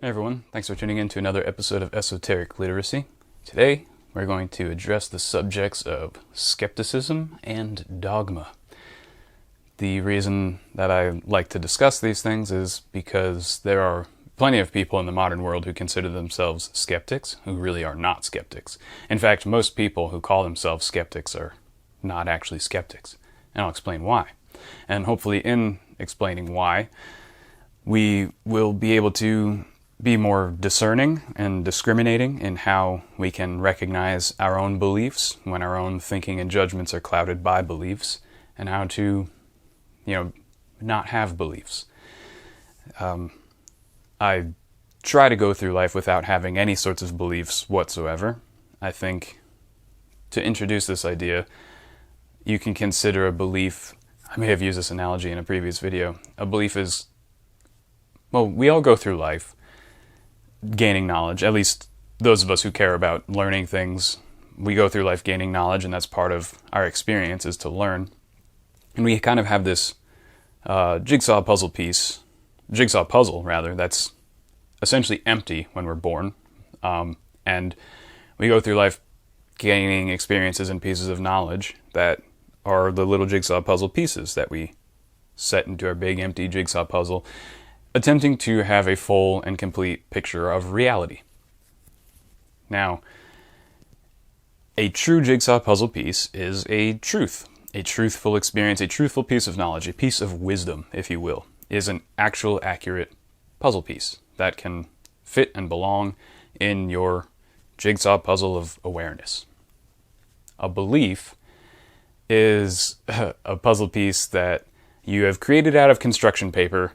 everyone, thanks for tuning in to another episode of Esoteric Literacy. Today, we're going to address the subjects of skepticism and dogma. The reason that I like to discuss these things is because there are plenty of people in the modern world who consider themselves skeptics, who really are not skeptics. In fact, most people who call themselves skeptics are not actually skeptics, and I'll explain why. And hopefully in explaining why, we will be able to be more discerning and discriminating in how we can recognize our own beliefs when our own thinking and judgments are clouded by beliefs, and how to, not have beliefs. I try to go through life without having any sorts of beliefs whatsoever. I think to introduce this idea, you can consider a belief, I may have used this analogy in a previous video, a belief is, we all go through life gaining knowledge, at least those of us who care about learning things. We go through life gaining knowledge, and that's part of our experience, is to learn. And we kind of have this jigsaw puzzle, that's essentially empty when we're born. And we go through life gaining experiences and pieces of knowledge that are the little jigsaw puzzle pieces that we set into our big empty jigsaw puzzle, attempting to have a full and complete picture of reality. Now, a true jigsaw puzzle piece is a truthful experience, a truthful piece of knowledge, a piece of wisdom, if you will, is an actual, accurate puzzle piece that can fit and belong in your jigsaw puzzle of awareness. A belief is a puzzle piece that you have created out of construction paper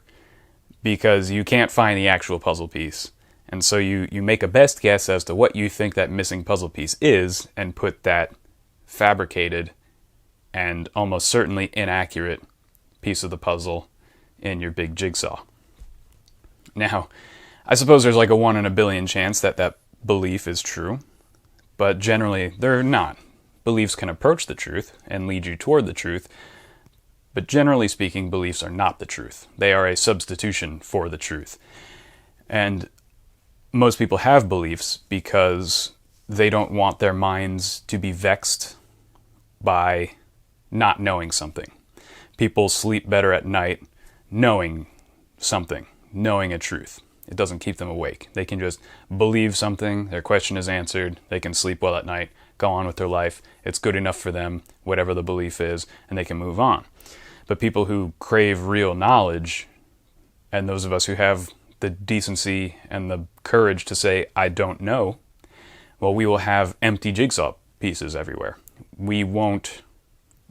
because you can't find the actual puzzle piece. And so you make a best guess as to what you think that missing puzzle piece is and put that fabricated and almost certainly inaccurate piece of the puzzle in your big jigsaw. Now, I suppose there's like a 1 in a billion chance that that belief is true, but generally they're not. Beliefs can approach the truth and lead you toward the truth, but generally speaking, beliefs are not the truth. They are a substitution for the truth. And most people have beliefs because they don't want their minds to be vexed by not knowing something. People sleep better at night knowing something, knowing a truth. It doesn't keep them awake. They can just believe something, their question is answered, they can sleep well at night, go on with their life, it's good enough for them, whatever the belief is, and they can move on. But people who crave real knowledge, and those of us who have the decency and the courage to say, I don't know, we will have empty jigsaw pieces everywhere. We won't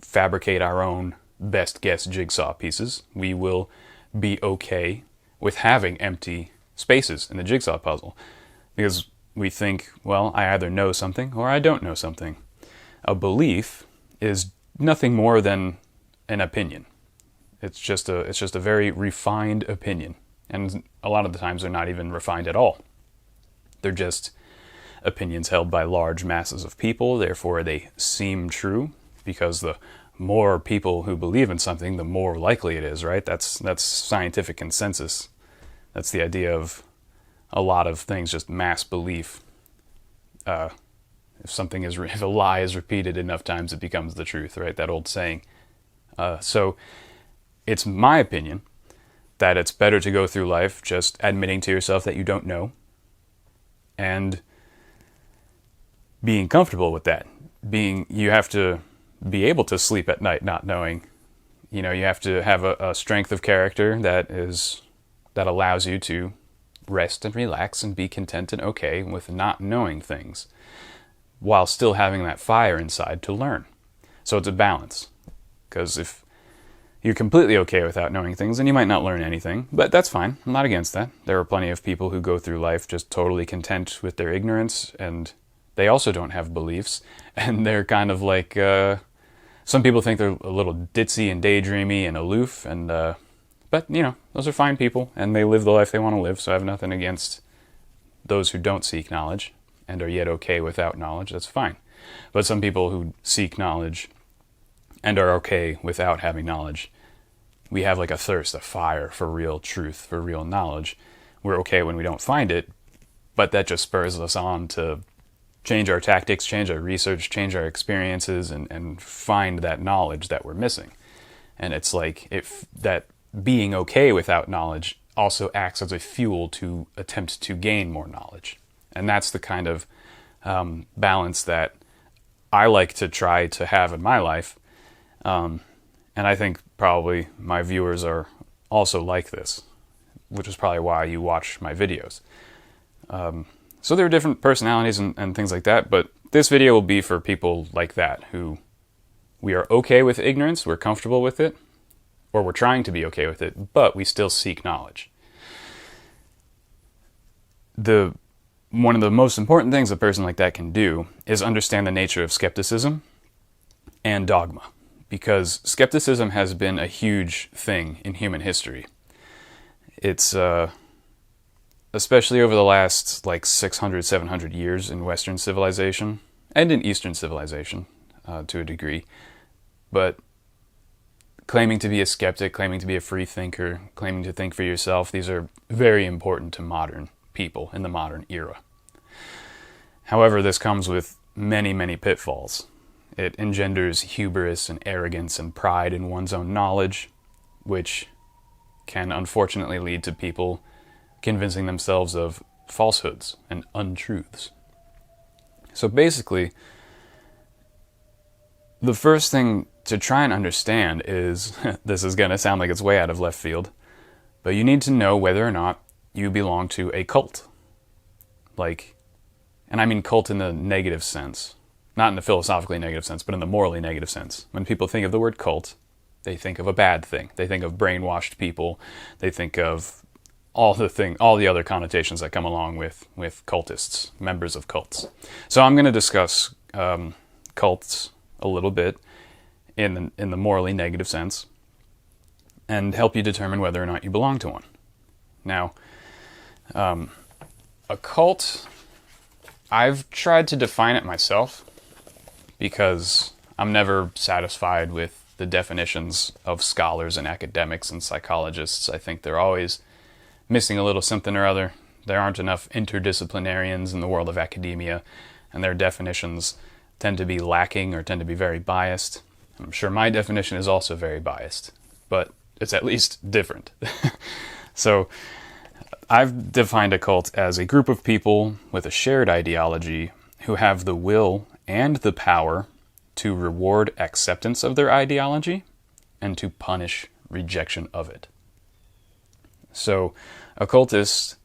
fabricate our own best guess jigsaw pieces. We will be okay with having empty spaces in the jigsaw puzzle because we think, I either know something or I don't know something. A belief is nothing more than an opinion. It's just a very refined opinion, and a lot of the times they're not even refined at all. They're just opinions held by large masses of people, therefore they seem true, because the more people who believe in something, the more likely it is, right? That's scientific consensus. That's the idea of a lot of things, just mass belief. If a lie is repeated enough times, it becomes the truth, right? That old saying. So it's my opinion that it's better to go through life just admitting to yourself that you don't know and being comfortable with that. You have to be able to sleep at night not knowing. You have to have a strength of character that allows you to rest and relax and be content and okay with not knowing things while still having that fire inside to learn. So it's a balance, because if you're completely okay without knowing things, then you might not learn anything, but that's fine. I'm not against that. There are plenty of people who go through life just totally content with their ignorance, and they also don't have beliefs, and they're kind of like, some people think they're a little ditzy and daydreamy and aloof, and but, those are fine people, and they live the life they want to live, so I have nothing against those who don't seek knowledge and are yet okay without knowledge. That's fine. But some people who seek knowledge and are okay without having knowledge, we have like a thirst, a fire for real truth, for real knowledge. we're okay when we don't find it, but that just spurs us on to change our tactics, change our research, change our experiences, and find that knowledge that we're missing. And it's like if that being okay without knowledge also acts as a fuel to attempt to gain more knowledge. And that's the kind of balance that I like to try to have in my life. And I think probably my viewers are also like this, which is probably why you watch my videos. So there are different personalities and things like that, but this video will be for people like that, who we are okay with ignorance, we're comfortable with it, or we're trying to be okay with it, but we still seek knowledge. One of the most important things a person like that can do is understand the nature of skepticism and dogma, because skepticism has been a huge thing in human history. It's especially over the last 600, 700 years in Western civilization and in Eastern civilization to a degree. But claiming to be a skeptic, claiming to be a free thinker, claiming to think for yourself, these are very important to modern people in the modern era. However, this comes with many, many pitfalls. It engenders hubris and arrogance and pride in one's own knowledge, which can unfortunately lead to people convincing themselves of falsehoods and untruths. So basically, the first thing to try and understand is, this is going to sound like it's way out of left field, but you need to know whether or not you belong to a cult. And I mean cult in the negative sense. Not in the philosophically negative sense, but in the morally negative sense. When people think of the word cult, they think of a bad thing. They think of brainwashed people. They think of all the other connotations that come along with cultists, members of cults. So I'm going to discuss cults a little bit in the morally negative sense, and help you determine whether or not you belong to one. Now, a cult, I've tried to define it myself, because I'm never satisfied with the definitions of scholars and academics and psychologists. I think they're always missing a little something or other. There aren't enough interdisciplinarians in the world of academia, and their definitions tend to be lacking or tend to be very biased. I'm sure my definition is also very biased, but it's at least different. So I've defined a cult as a group of people with a shared ideology who have the will and the power to reward acceptance of their ideology and to punish rejection of it. So a cultist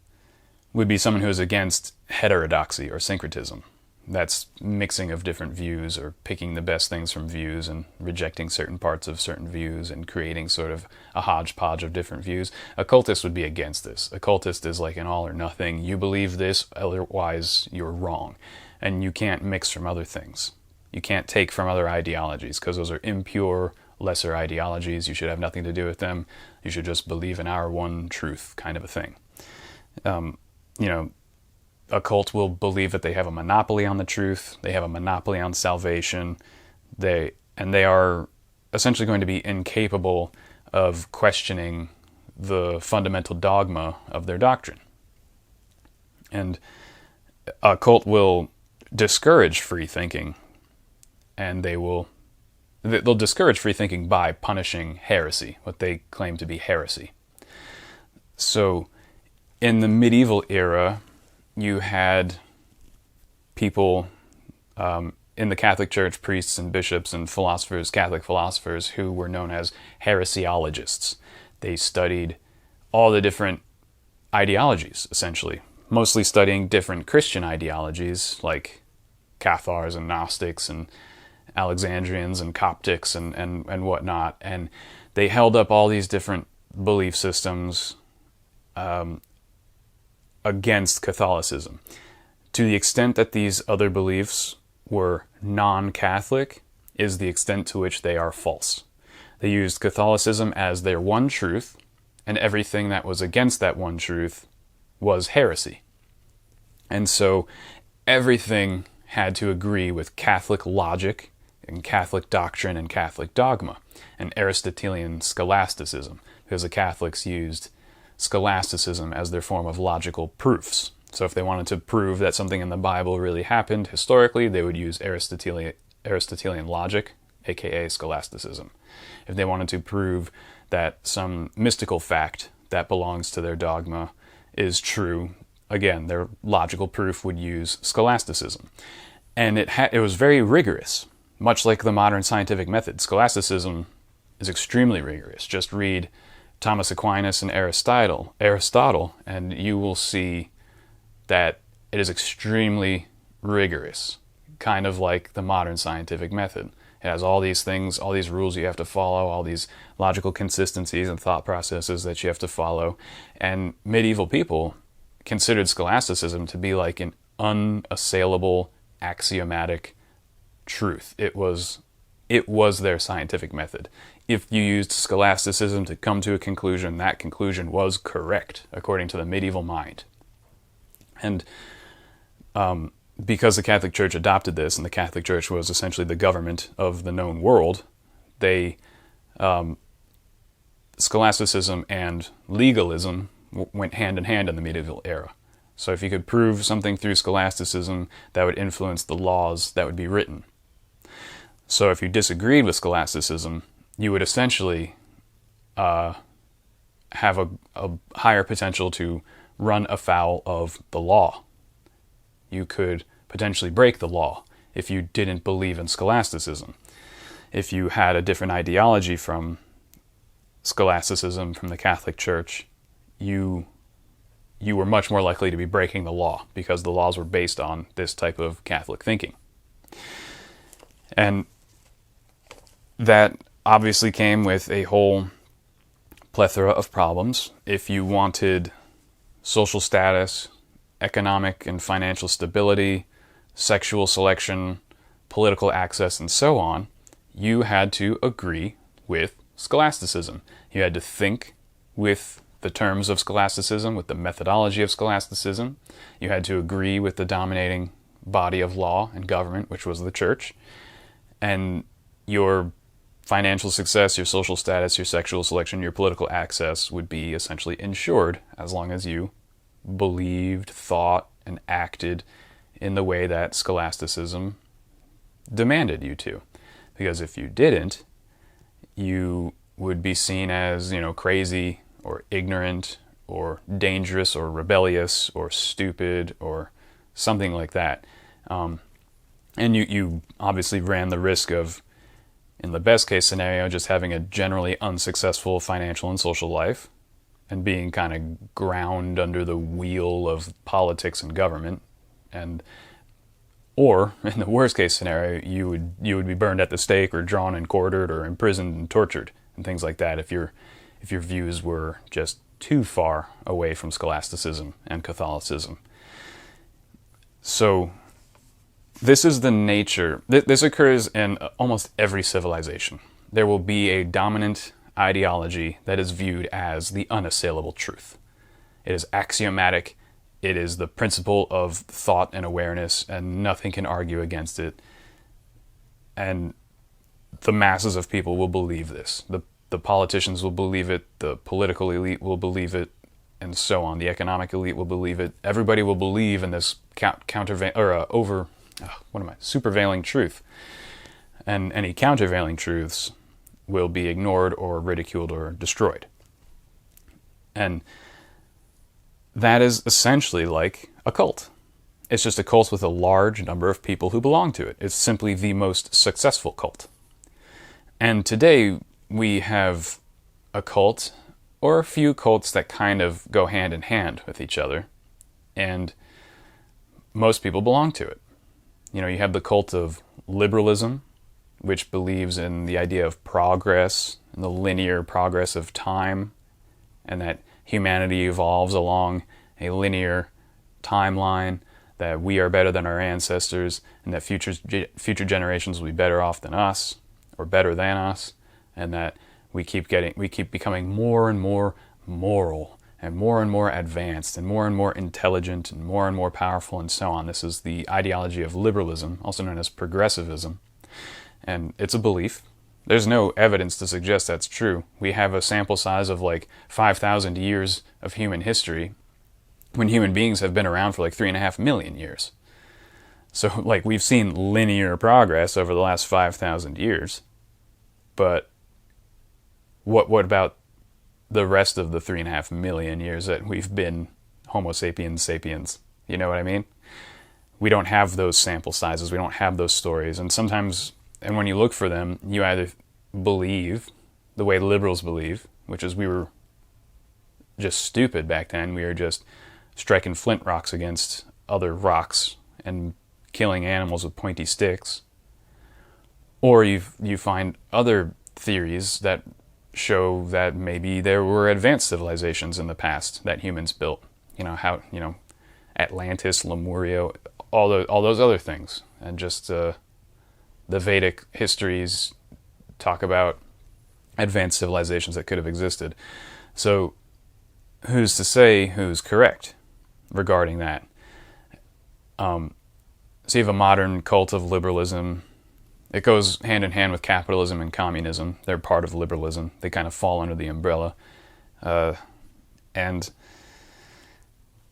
would be someone who is against heterodoxy or syncretism. That's mixing of different views, or picking the best things from views and rejecting certain parts of certain views and creating sort of a hodgepodge of different views. A cultist would be against this. A cultist is like an all or nothing. You believe this, otherwise you're wrong. And you can't mix from other things. You can't take from other ideologies, because those are impure, lesser ideologies. You should have nothing to do with them. You should just believe in our one truth, kind of a thing. A cult will believe that they have a monopoly on the truth. They have a monopoly on salvation. They are essentially going to be incapable of questioning the fundamental dogma of their doctrine. And a cult will discourage free thinking, and they'll discourage free thinking by punishing heresy, what they claim to be heresy. So in the medieval era, you had people in the Catholic Church, priests and bishops and philosophers, Catholic philosophers, who were known as heresiologists. They studied all the different ideologies, essentially, mostly studying different Christian ideologies like Cathars and Gnostics and Alexandrians and Coptics and whatnot. And they held up all these different belief systems against Catholicism. To the extent that these other beliefs were non-Catholic is the extent to which they are false. They used Catholicism as their one truth, and everything that was against that one truth was heresy. And so everything had to agree with Catholic logic and Catholic doctrine and Catholic dogma and Aristotelian scholasticism, because the Catholics used scholasticism as their form of logical proofs. So if they wanted to prove that something in the Bible really happened historically, they would use Aristotelian logic, aka scholasticism. If they wanted to prove that some mystical fact that belongs to their dogma is true, again, their logical proof would use scholasticism. And it was very rigorous, much like the modern scientific method. Scholasticism is extremely rigorous. Just read Thomas Aquinas and Aristotle, and you will see that it is extremely rigorous, kind of like the modern scientific method. It has all these things, all these rules you have to follow, all these logical consistencies and thought processes that you have to follow. And medieval people considered scholasticism to be like an unassailable, axiomatic truth. It was their scientific method. If you used scholasticism to come to a conclusion, that conclusion was correct, according to the medieval mind. And because the Catholic Church adopted this, and the Catholic Church was essentially the government of the known world, scholasticism and legalism went hand in hand in the medieval era. So if you could prove something through scholasticism, that would influence the laws that would be written. So if you disagreed with scholasticism, you would essentially have a higher potential to run afoul of the law. You could potentially break the law if you didn't believe in scholasticism. If you had a different ideology from scholasticism, from the Catholic Church, you were much more likely to be breaking the law because the laws were based on this type of Catholic thinking. And that obviously came with a whole plethora of problems. If you wanted social status, economic and financial stability, sexual selection, political access, and so on, you had to agree with scholasticism. You had to think with the terms of scholasticism, with the methodology of scholasticism. You had to agree with the dominating body of law and government, which was the church. And your financial success, your social status, your sexual selection, your political access would be essentially ensured as long as you believed, thought, and acted in the way that scholasticism demanded you to. Because if you didn't, you would be seen as, crazy or ignorant or dangerous or rebellious or stupid or something like that. And you obviously ran the risk of, in the best case scenario, just having a generally unsuccessful financial and social life and being kind of ground under the wheel of politics and government. Or in the worst case scenario, you would be burned at the stake or drawn and quartered or imprisoned and tortured and things like that if your views were just too far away from scholasticism and Catholicism. So this is the nature. This occurs in almost every civilization. There will be a dominant ideology that is viewed as the unassailable truth. It is axiomatic. It is the principle of thought and awareness, and nothing can argue against it. And the masses of people will believe this. The politicians will believe it. The political elite will believe it, and so on. The economic elite will believe it. Everybody will believe in this supervailing truth. And any countervailing truths will be ignored or ridiculed or destroyed. And that is essentially like a cult. It's just a cult with a large number of people who belong to it. It's simply the most successful cult. And today we have a cult, or a few cults that kind of go hand in hand with each other, and most people belong to it. You have the cult of liberalism, which believes in the idea of progress and the linear progress of time, and that humanity evolves along a linear timeline, that we are better than our ancestors, and that future generations will be better off than us, or better than us, and that we keep becoming more and more moral, and more advanced, and more intelligent, and more powerful, and so on. This is the ideology of liberalism, also known as progressivism. And it's a belief. There's no evidence to suggest that's true. We have a sample size of like 5,000 years of human history when human beings have been around for like 3.5 million years. So like we've seen linear progress over the last 5,000 years. But what about the rest of the 3.5 million years that we've been Homo sapiens sapiens? You know what I mean? We don't have those sample sizes. We don't have those stories. And sometimes, and when you look for them, you either believe the way liberals believe, which is we were just stupid back then. We were just striking flint rocks against other rocks and killing animals with pointy sticks. Or you find other theories that show that maybe there were advanced civilizations in the past that humans built. Atlantis, Lemuria, all those other things. And just the Vedic histories talk about advanced civilizations that could have existed. So who's to say who's correct regarding that? So you have a modern cult of liberalism. It goes hand in hand with capitalism and communism. They're part of liberalism. They kind of fall under the umbrella. And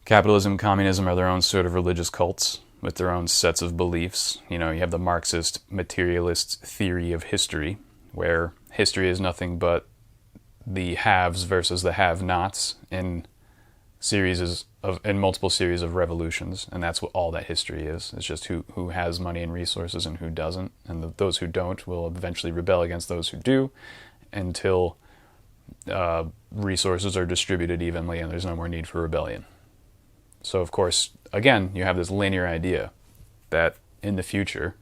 capitalism and communism are their own sort of religious cults with their own sets of beliefs. You have the Marxist materialist theory of history, where history is nothing but the haves versus the have-nots in multiple series of revolutions, and that's what all that history is. It's just who has money and resources and who doesn't, and those who don't will eventually rebel against those who do until resources are distributed evenly and there's no more need for rebellion. So of course, again, you have this linear idea that in the future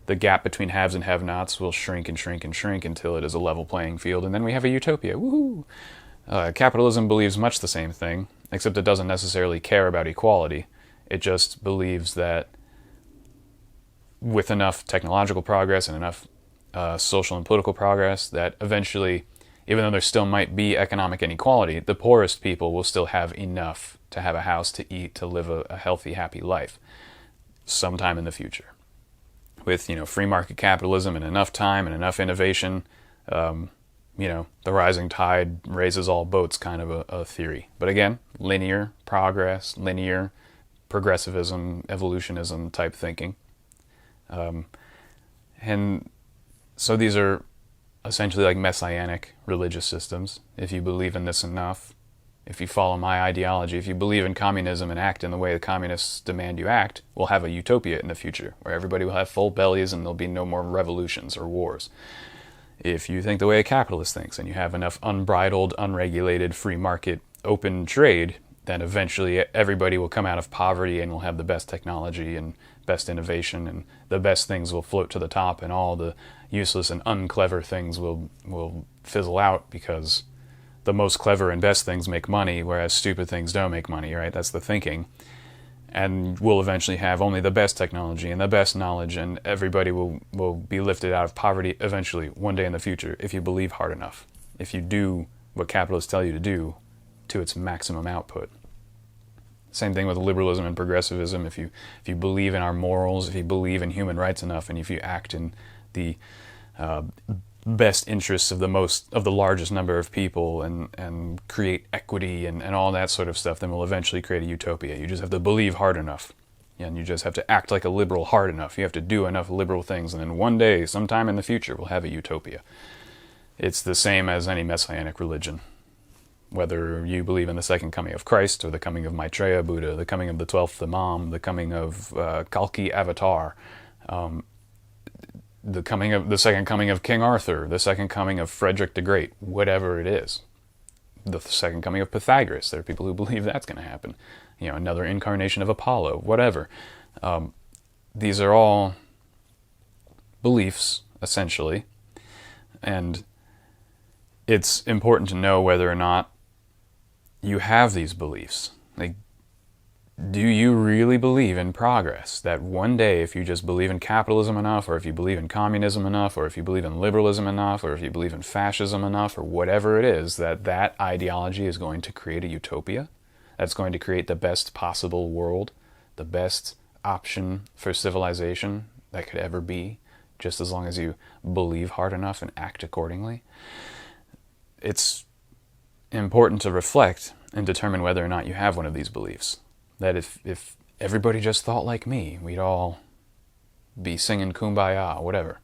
the gap between haves and have-nots will shrink and shrink and shrink until it is a level playing field, and then we have a utopia. Woohoo! Capitalism believes much the same thing, except it doesn't necessarily care about equality. It just believes that with enough technological progress and enough social and political progress, that eventually, even though there still might be economic inequality, the poorest people will still have enough to have a house to eat, to live a healthy, happy life sometime in the future. With free market capitalism and enough time and enough innovation, the rising tide raises all boats kind of a theory. But again, linear progress, linear progressivism, evolutionism type thinking. And so these are essentially like messianic religious systems. If you believe in this enough, if you follow my ideology, if you believe in communism and act in the way the communists demand you act, we'll have a utopia in the future where everybody will have full bellies and there'll be no more revolutions or wars. If you think the way a capitalist thinks and you have enough unbridled, unregulated, free market, open trade, then eventually everybody will come out of poverty and will have the best technology and best innovation, and the best things will float to the top, and all the useless and unclever things will fizzle out, because the most clever and best things make money, whereas stupid things don't make money, right? That's the thinking. And we'll eventually have only the best technology and the best knowledge, and everybody will be lifted out of poverty eventually, one day in the future, if you believe hard enough. If you do what capitalists tell you to do to its maximum output. Same thing with liberalism and progressivism. If you believe in our morals, if you believe in human rights enough, and if you act in the best interests of the largest number of people, and create equity and all that sort of stuff, then we'll eventually create a utopia. You just have to believe hard enough, and you just have to act like a liberal hard enough. You have to do enough liberal things, and then one day, sometime in the future, we'll have a utopia. It's the same as any messianic religion. Whether you believe in the second coming of Christ, or the coming of Maitreya Buddha, the coming of the 12th Imam, the coming of Kalki Avatar, the second coming of King Arthur, the second coming of Frederick the Great, whatever it is. The second coming of Pythagoras, there are people who believe that's going to happen. Another incarnation of Apollo, whatever. These are all beliefs, essentially, and it's important to know whether or not you have these beliefs. Like, do you really believe in progress? That one day, if you just believe in capitalism enough, or if you believe in communism enough, or if you believe in liberalism enough, or if you believe in fascism enough, or whatever it is, that ideology is going to create a utopia? That's going to create the best possible world, the best option for civilization that could ever be? just as long as you believe hard enough and act accordingly. It's important to reflect and determine whether or not you have one of these beliefs. That if everybody just thought like me, we'd all be singing Kumbaya, whatever.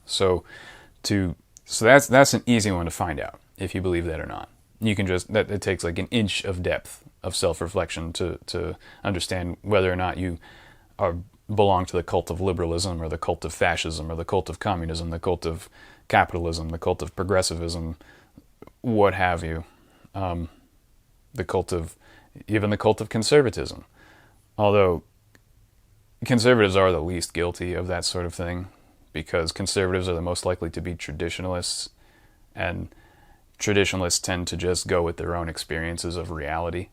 So that's an easy one to find out, if you believe that or not. You can it takes like an inch of depth of self-reflection to understand whether or not you belong to the cult of liberalism, or the cult of fascism, or the cult of communism, the cult of capitalism, the cult of progressivism, what have you. Even the cult of conservatism. Although conservatives are the least guilty of that sort of thing, because conservatives are the most likely to be traditionalists, and traditionalists tend to just go with their own experiences of reality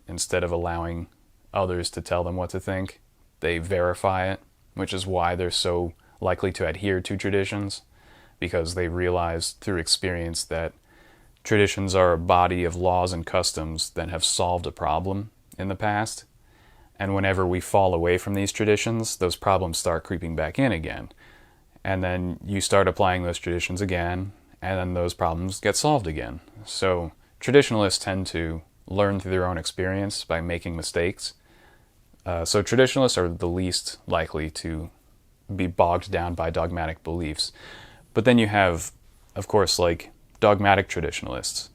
instead of allowing others to tell them what to think. They verify it, which is why they're so likely to adhere to traditions, because they realize through experience that traditions are a body of laws and customs that have solved a problem in the past. And whenever we fall away from these traditions, those problems start creeping back in again. And then you start applying those traditions again, and then those problems get solved again. So traditionalists tend to learn through their own experience by making mistakes. So traditionalists are the least likely to be bogged down by dogmatic beliefs. But then you have, of course, like dogmatic traditionalists,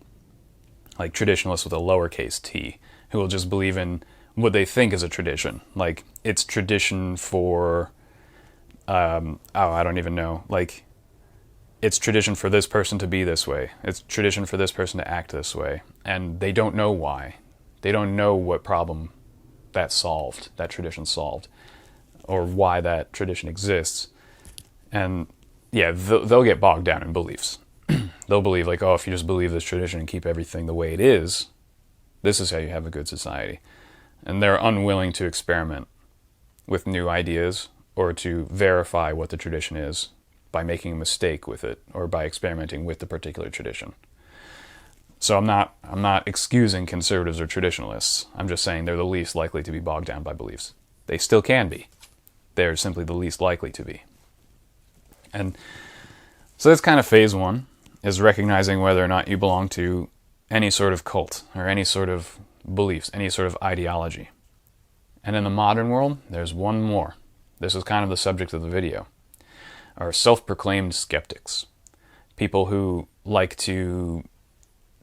like traditionalists with a lowercase t, who will just believe in what they think is a tradition. Like, it's tradition for, I don't even know, like, it's tradition for this person to be this way. It's tradition for this person to act this way. And they don't know why. They don't know what problem that tradition solved, or why that tradition exists. And yeah, they'll get bogged down in beliefs. They'll believe, like, oh, if you just believe this tradition and keep everything the way it is, this is how you have a good society. And they're unwilling to experiment with new ideas or to verify what the tradition is by making a mistake with it, or by experimenting with the particular tradition. So I'm not excusing conservatives or traditionalists. I'm just saying they're the least likely to be bogged down by beliefs. They still can be. They're simply the least likely to be. And so that's kind of phase one, is recognizing whether or not you belong to any sort of cult, or any sort of beliefs, any sort of ideology. And in the modern world, there's one more. This is kind of the subject of the video. Are self-proclaimed skeptics. People who like to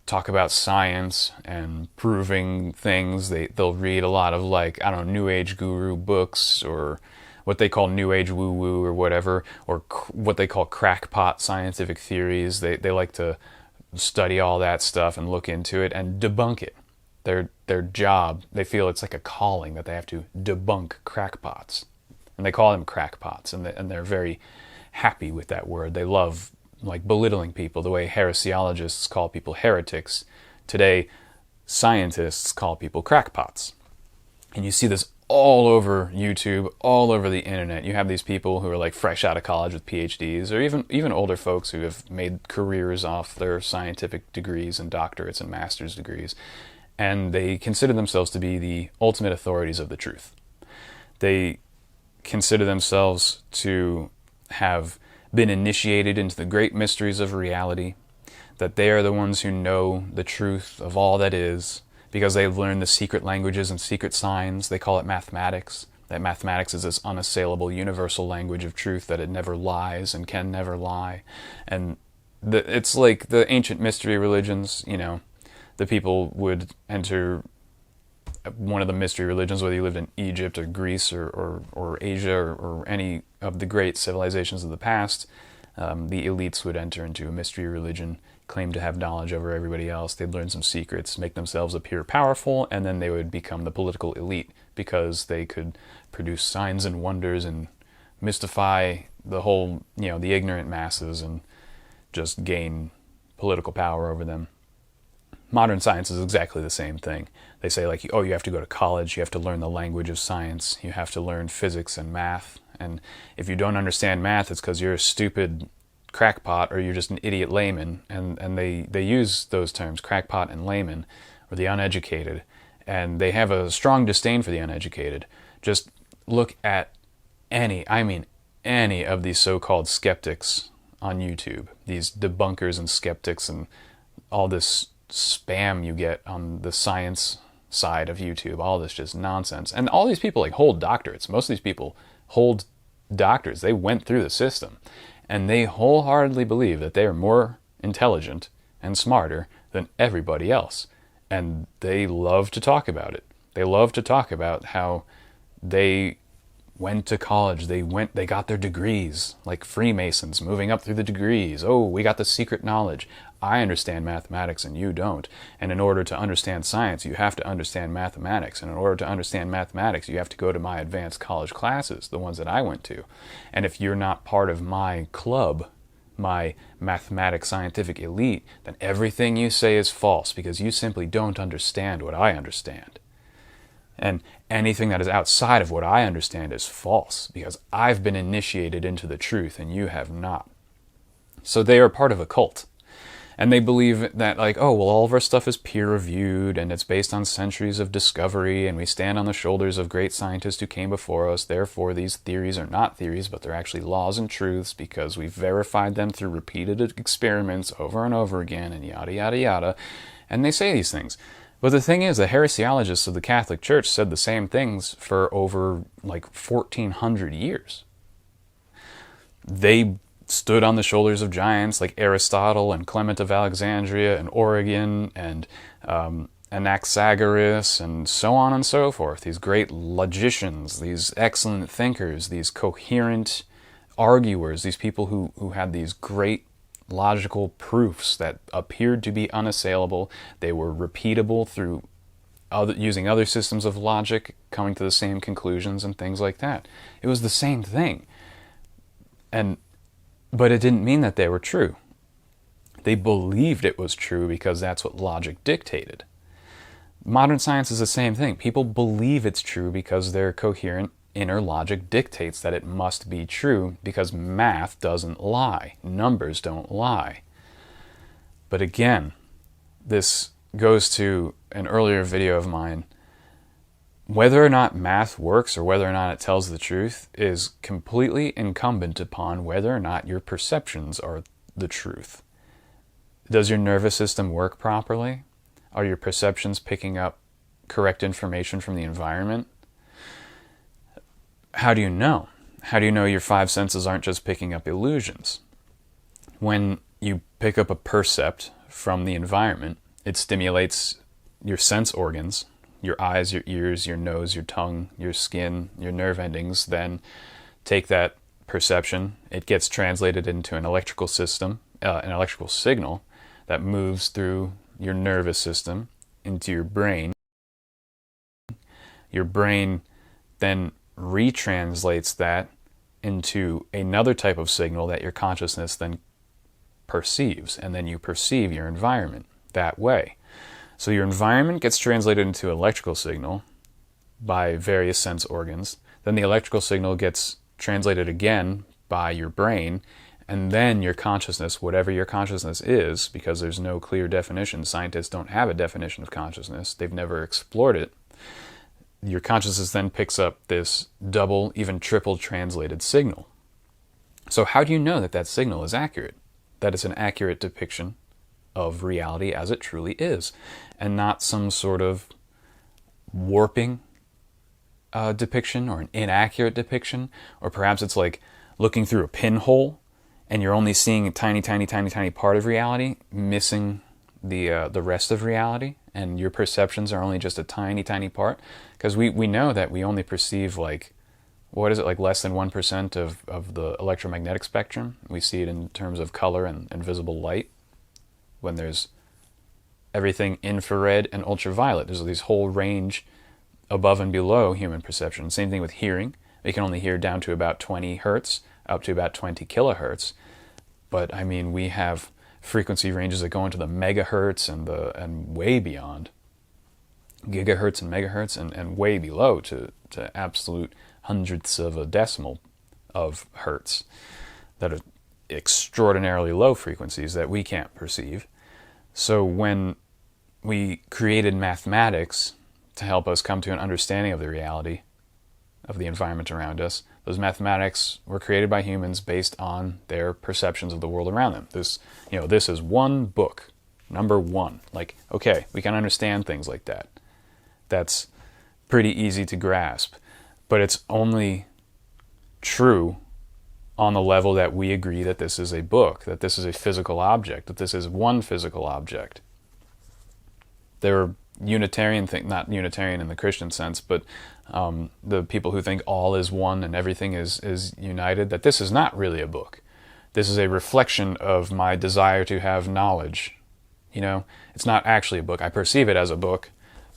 talk about science and proving things. They'll read a lot of, like, I don't know, New Age guru books, or what they call New Age woo-woo or whatever, or what they call crackpot scientific theories. They like to study all that stuff and look into it and debunk it. Their job, they feel it's like a calling that they have to debunk crackpots. And they call them crackpots, and they're very happy with that word. They love, like, belittling people the way heresiologists call people heretics. Today, scientists call people crackpots. And you see this all over YouTube, all over the internet. You have these people who are, like, fresh out of college with PhDs, or even older folks who have made careers off their scientific degrees and doctorates and master's degrees. And they consider themselves to be the ultimate authorities of the truth. They consider themselves to have been initiated into the great mysteries of reality, that they are the ones who know the truth of all that is, because they've learned the secret languages and secret signs. They call it mathematics. That mathematics is this unassailable universal language of truth, that it never lies and can never lie. And it's like the ancient mystery religions, you know. The people would enter one of the mystery religions, whether you lived in Egypt or Greece or Asia or any of the great civilizations of the past. The elites would enter into a mystery religion, claim to have knowledge over everybody else. They'd learn some secrets, make themselves appear powerful, and then they would become the political elite, because they could produce signs and wonders and mystify the whole, the ignorant masses, and just gain political power over them. Modern science is exactly the same thing. They say, like, oh, you have to go to college, you have to learn the language of science, you have to learn physics and math, and if you don't understand math, it's because you're a stupid crackpot, or you're just an idiot layman. And they use those terms, crackpot and layman, or the uneducated, and they have a strong disdain for the uneducated. Just look at any any of these so-called skeptics on YouTube, these debunkers and skeptics and all this spam you get on the science side of YouTube, all this just nonsense. And all these people like hold doctorates. Most of these people hold doctorates. They went through the system and they wholeheartedly believe that they are more intelligent and smarter than everybody else. And they love to talk about it. They love to talk about how they went to college, they got their degrees, like Freemasons moving up through the degrees. Oh, we got the secret knowledge. I understand mathematics and you don't. And in order to understand science, you have to understand mathematics. And in order to understand mathematics, you have to go to my advanced college classes, the ones that I went to. And if you're not part of my club, my mathematics scientific elite, then everything you say is false because you simply don't understand what I understand. And anything that is outside of what I understand is false because I've been initiated into the truth and you have not. So they are part of a cult. And they believe that, like, oh, well, all of our stuff is peer-reviewed and it's based on centuries of discovery and we stand on the shoulders of great scientists who came before us. Therefore, these theories are not theories, but they're actually laws and truths because we've verified them through repeated experiments over and over again and yada, yada, yada. And they say these things. But the thing is, the heresiologists of the Catholic Church said the same things for over, like, 1,400 years. They stood on the shoulders of giants like Aristotle and Clement of Alexandria and Origen and Anaxagoras and so on and so forth. These great logicians, these excellent thinkers, these coherent arguers, these people who had these great logical proofs that appeared to be unassailable. They were repeatable through using other systems of logic, coming to the same conclusions and things like that. It was the same thing. But it didn't mean that they were true. They believed it was true because that's what logic dictated. Modern science is the same thing. People believe it's true because their coherent inner logic dictates that it must be true because math doesn't lie. Numbers don't lie. But again, this goes to an earlier video of mine. Whether or not math works or whether or not it tells the truth is completely incumbent upon whether or not your perceptions are the truth. Does your nervous system work properly? Are your perceptions picking up correct information from the environment? How do you know? How do you know your five senses aren't just picking up illusions? When you pick up a percept from the environment, it stimulates your sense organs, your eyes, your ears, your nose, your tongue, your skin, your nerve endings, then take that perception, it gets translated into an electrical system, an electrical signal that moves through your nervous system into your brain. Your brain then retranslates that into another type of signal that your consciousness then perceives, and then you perceive your environment that way. So your environment gets translated into an electrical signal by various sense organs, then the electrical signal gets translated again by your brain, and then your consciousness, whatever your consciousness is, because there's no clear definition, scientists don't have a definition of consciousness, they've never explored it, your consciousness then picks up this double, even triple translated signal. So how do you know that that signal is accurate? That it's an accurate depiction of reality as it truly is, and not some sort of warping depiction or an inaccurate depiction, or perhaps it's like looking through a pinhole and you're only seeing a tiny, tiny, tiny, tiny part of reality, missing the rest of reality, and your perceptions are only just a tiny, tiny part. Because we know that we only perceive like, what is it, like less than 1% of the electromagnetic spectrum. We see it in terms of color and visible light. When there's everything infrared and ultraviolet, there's this whole range above and below human perception. Same thing with hearing. We can only hear down to about 20 hertz, up to about 20 kilohertz. But I mean, we have frequency ranges that go into the megahertz and way beyond, gigahertz and megahertz, and way below to absolute hundredths of a decimal of hertz that are extraordinarily low frequencies that we can't perceive. So when we created mathematics to help us come to an understanding of the reality, of the environment around us. Those mathematics were created by humans based on their perceptions of the world around them. This is one book, number one. Like, okay, we can understand things like that. That's pretty easy to grasp. But it's only true on the level that we agree that this is a book, that this is a physical object, that this is one physical object. There are Unitarian not Unitarian in the Christian sense, but the people who think all is one and everything is united, that this is not really a book. This is a reflection of my desire to have knowledge. It's not actually a book. I perceive it as a book,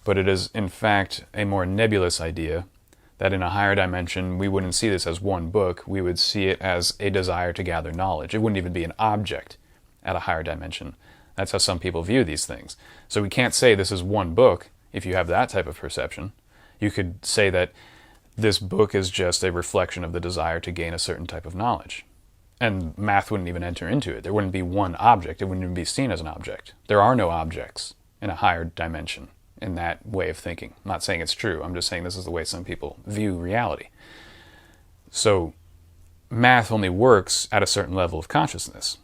but it is in fact a more nebulous idea that in a higher dimension we wouldn't see this as one book, we would see it as a desire to gather knowledge. It wouldn't even be an object at a higher dimension. That's how some people view these things. So we can't say this is one book if you have that type of perception. You could say that this book is just a reflection of the desire to gain a certain type of knowledge. And math wouldn't even enter into it. There wouldn't be one object. It wouldn't even be seen as an object. There are no objects in a higher dimension in that way of thinking. I'm not saying it's true. I'm just saying this is the way some people view reality. So math only works at a certain level of consciousness.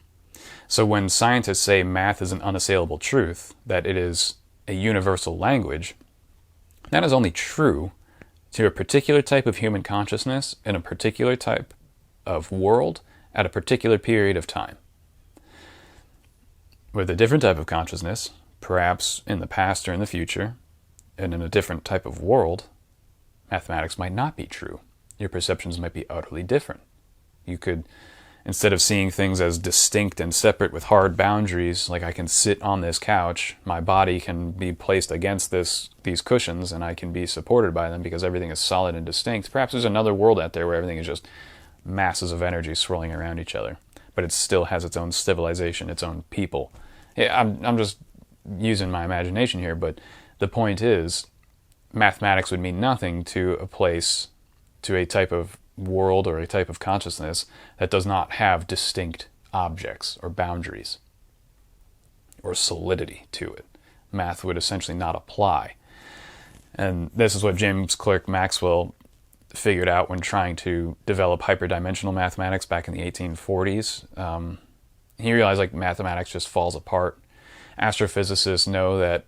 So when scientists say math is an unassailable truth, that it is a universal language, that is only true to a particular type of human consciousness in a particular type of world at a particular period of time. With a different type of consciousness, perhaps in the past or in the future, and in a different type of world, mathematics might not be true. Your perceptions might be utterly different. You could, instead of seeing things as distinct and separate with hard boundaries, like I can sit on this couch, my body can be placed against these cushions, and I can be supported by them because everything is solid and distinct. Perhaps there's another world out there where everything is just masses of energy swirling around each other, but it still has its own civilization, its own people. Yeah, I'm just using my imagination here, but the point is, mathematics would mean nothing to a place, to a type of world or a type of consciousness that does not have distinct objects or boundaries or solidity to it. Math would essentially not apply. And this is what James Clerk Maxwell figured out when trying to develop hyperdimensional mathematics back in the 1840s. He realized mathematics just falls apart. Astrophysicists know that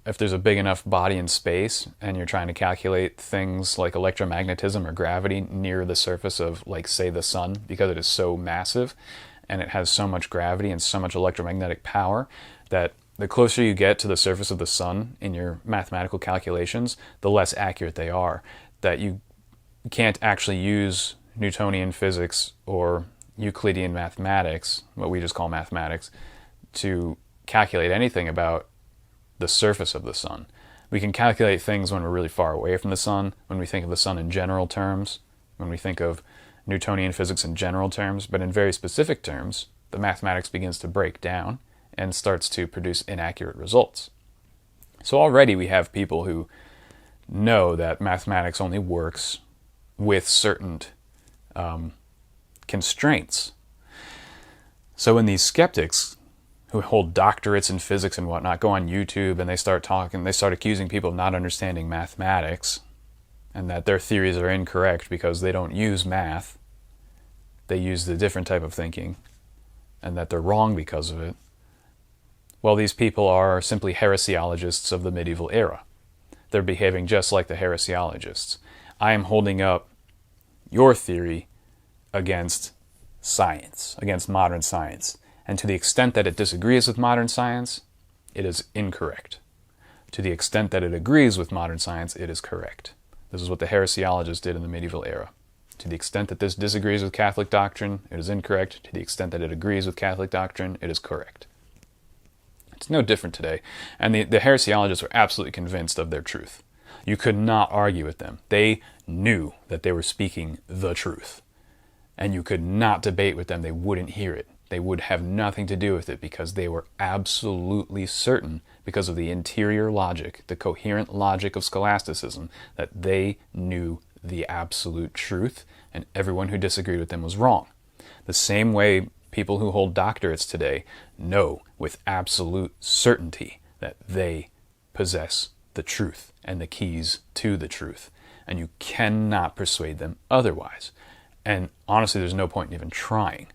if there's a big enough body in space and you're trying to calculate things like electromagnetism or gravity near the surface of, say, the sun, because it is so massive and it has so much gravity and so much electromagnetic power, that the closer you get to the surface of the sun in your mathematical calculations, the less accurate they are. That you can't actually use Newtonian physics or Euclidean mathematics, what we just call mathematics, to calculate anything about the surface of the sun. We can calculate things when we're really far away from the sun, when we think of the sun in general terms, when we think of Newtonian physics in general terms, but in very specific terms, the mathematics begins to break down and starts to produce inaccurate results. So already we have people who know that mathematics only works with certain constraints. So when these skeptics who hold doctorates in physics and whatnot go on YouTube and they start accusing people of not understanding mathematics and that their theories are incorrect because they don't use math, they use the different type of thinking, and that they're wrong because of it, well, these people are simply heresiologists of the medieval era. They're behaving just like the heresiologists. I am holding up your theory against science, against modern science. And to the extent that it disagrees with modern science, it is incorrect. To the extent that it agrees with modern science, it is correct. This is what the heresiologists did in the medieval era. To the extent that this disagrees with Catholic doctrine, it is incorrect. To the extent that it agrees with Catholic doctrine, it is correct. It's no different today. And the heresiologists were absolutely convinced of their truth. You could not argue with them. They knew that they were speaking the truth. And you could not debate with them. They wouldn't hear it. They would have nothing to do with it because they were absolutely certain, because of the interior logic, the coherent logic of scholasticism, that they knew the absolute truth and everyone who disagreed with them was wrong. The same way people who hold doctorates today know with absolute certainty that they possess the truth and the keys to the truth. and you cannot persuade them otherwise. And honestly, there's no point in even trying.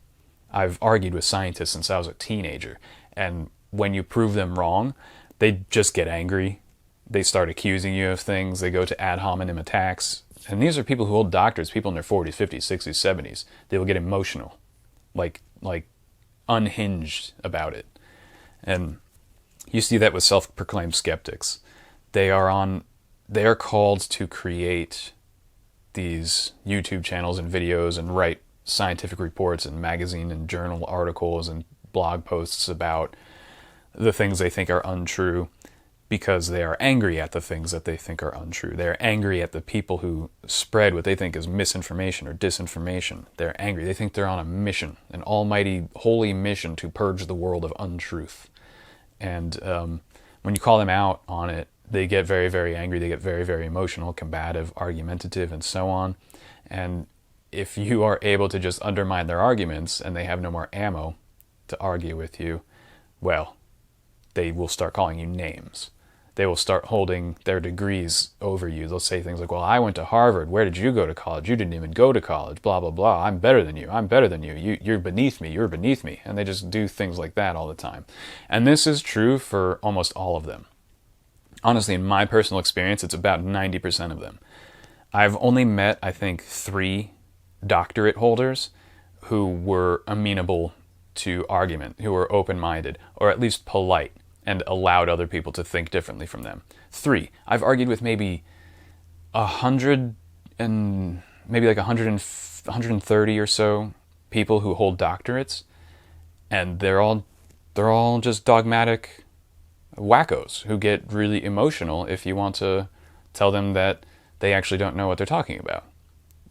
I've argued with scientists since I was a teenager, and when you prove them wrong, they just get angry. They start accusing you of things. They go to ad hominem attacks. And these are people who hold doctorates, people in their 40s, 50s, 60s, 70s. They will get emotional, like unhinged about it. And you see that with self-proclaimed skeptics. They are called to create these YouTube channels and videos and write scientific reports and magazine and journal articles and blog posts about the things they think are untrue, because they are angry at the things that they think are untrue. They're angry at the people who spread what they think is misinformation or disinformation. They're angry. They think they're on a mission, an almighty, holy mission to purge the world of untruth. And when you call them out on it, they get very, very angry. They get very, very emotional, combative, argumentative, and so on. And if you are able to just undermine their arguments and they have no more ammo to argue with you, well, they will start calling you names. They will start holding their degrees over you. They'll say things like, well, I went to Harvard. Where did you go to college? You didn't even go to college. Blah, blah, blah. I'm better than you. I'm better than you. You're beneath me. You're beneath me. And they just do things like that all the time. And this is true for almost all of them. Honestly, in my personal experience, it's about 90% of them. I've only met, I think, 3 doctorate holders who were amenable to argument, who were open-minded, or at least polite, and allowed other people to think differently from them. 3. I've argued with maybe 100 and maybe like 130 or so people who hold doctorates, and they're all just dogmatic wackos who get really emotional if you want to tell them that they actually don't know what they're talking about.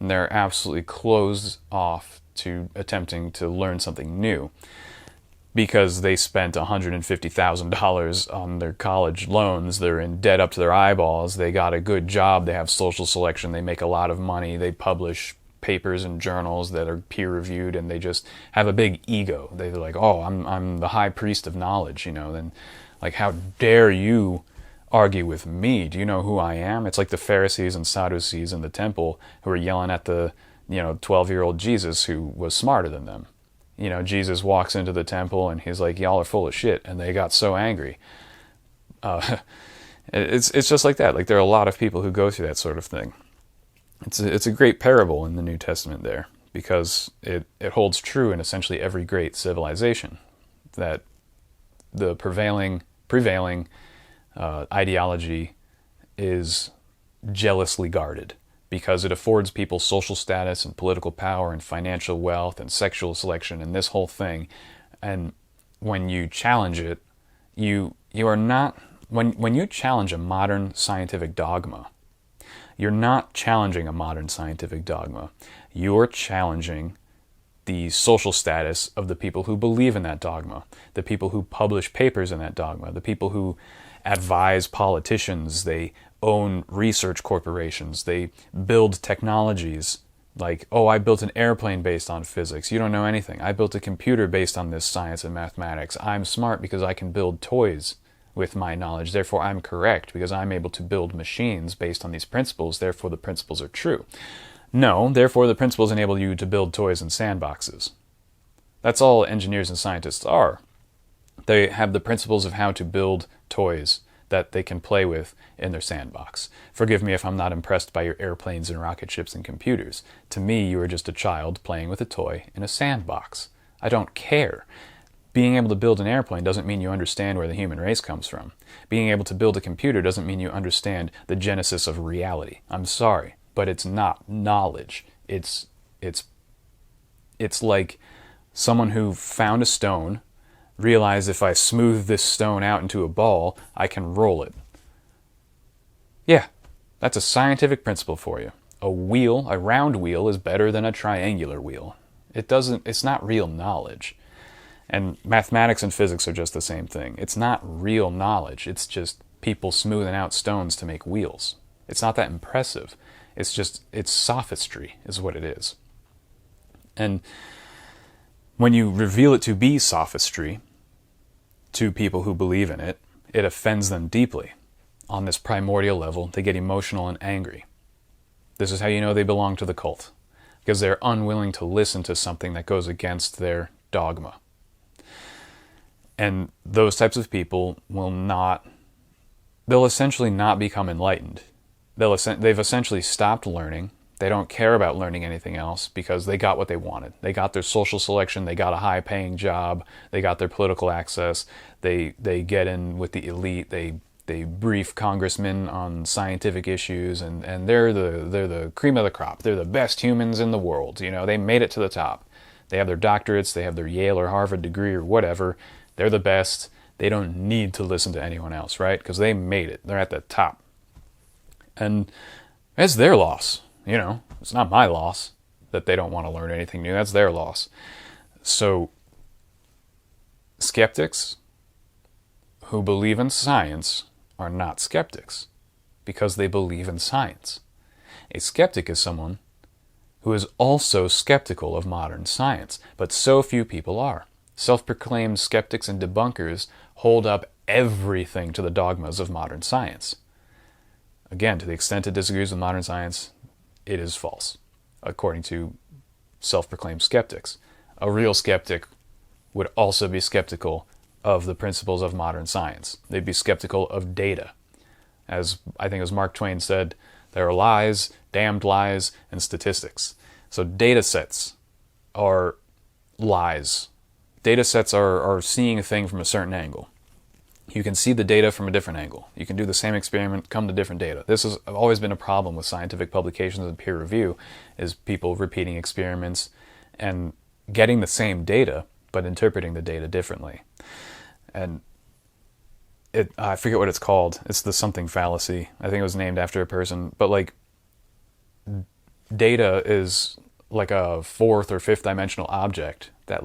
And they're absolutely closed off to attempting to learn something new, because they spent $150,000 on their college loans. They're in debt up to their eyeballs. They got a good job. They have social selection. They make a lot of money. They publish papers and journals that are peer-reviewed, and they just have a big ego. They're like, oh, I'm the high priest of knowledge, Then, like, how dare you argue with me? Do you know who I am? It's like the Pharisees and Sadducees in the temple who were yelling at the 12-year-old Jesus who was smarter than them. Jesus walks into the temple and he's like, y'all are full of shit. And they got so angry. It's just like that. Like, there are a lot of people who go through that sort of thing. It's a great parable in the New Testament there, because it holds true in essentially every great civilization, that the prevailing ideology is jealously guarded, because it affords people social status and political power and financial wealth and sexual selection and this whole thing. And when you challenge it, you are not, when you challenge a modern scientific dogma, you're not challenging a modern scientific dogma. You're challenging the social status of the people who believe in that dogma, the people who publish papers in that dogma, the people who advise politicians. They own research corporations. They build technologies like, oh, I built an airplane based on physics. You don't know anything. I built a computer based on this science and mathematics. I'm smart because I can build toys with my knowledge. Therefore, I'm correct because I'm able to build machines based on these principles. Therefore, the principles are true. No, therefore, the principles enable you to build toys in sandboxes. That's all engineers and scientists are. They have the principles of how to build toys that they can play with in their sandbox. Forgive me if I'm not impressed by your airplanes and rocket ships and computers. To me, you are just a child playing with a toy in a sandbox. I don't care. Being able to build an airplane doesn't mean you understand where the human race comes from. Being able to build a computer doesn't mean you understand the genesis of reality. I'm sorry, but it's not knowledge. It's like someone who found a stone, realized if I smooth this stone out into a ball, I can roll it. Yeah, that's a scientific principle for you. A round wheel is better than a triangular wheel. It's not real knowledge. And mathematics and physics are just the same thing. It's not real knowledge. It's just people smoothing out stones to make wheels. It's not that impressive. It's sophistry is what it is. And when you reveal it to be sophistry to people who believe in it, it offends them deeply. On this primordial level, they get emotional and angry. This is how you know they belong to the cult, because they're unwilling to listen to something that goes against their dogma. And those types of people they'll essentially not become enlightened. They've essentially stopped learning. They don't care about learning anything else because they got what they wanted. They got their social selection, they got a high-paying job, they got their political access, they get in with the elite, they brief congressmen on scientific issues, and they're the cream of the crop. They're the best humans in the world. They made it to the top. They have their doctorates, they have their Yale or Harvard degree or whatever. They're the best. They don't need to listen to anyone else, right? Because they made it. They're at the top. And it's their loss. It's not my loss that they don't want to learn anything new. That's their loss. So, skeptics who believe in science are not skeptics because they believe in science. A skeptic is someone who is also skeptical of modern science, but so few people are. Self-proclaimed skeptics and debunkers hold up everything to the dogmas of modern science. Again, to the extent it disagrees with modern science, it is false, according to self-proclaimed skeptics. A real skeptic would also be skeptical of the principles of modern science. They'd be skeptical of data. As Mark Twain said, there are lies, damned lies, and statistics. So data sets are lies. Data sets are seeing a thing from a certain angle. You can see the data from a different angle. You can do the same experiment, come to different data. This has always been a problem with scientific publications and peer review, is people repeating experiments and getting the same data, but interpreting the data differently. And I forget what it's called. It's the something fallacy. I think it was named after a person. But data is like a fourth or fifth dimensional object that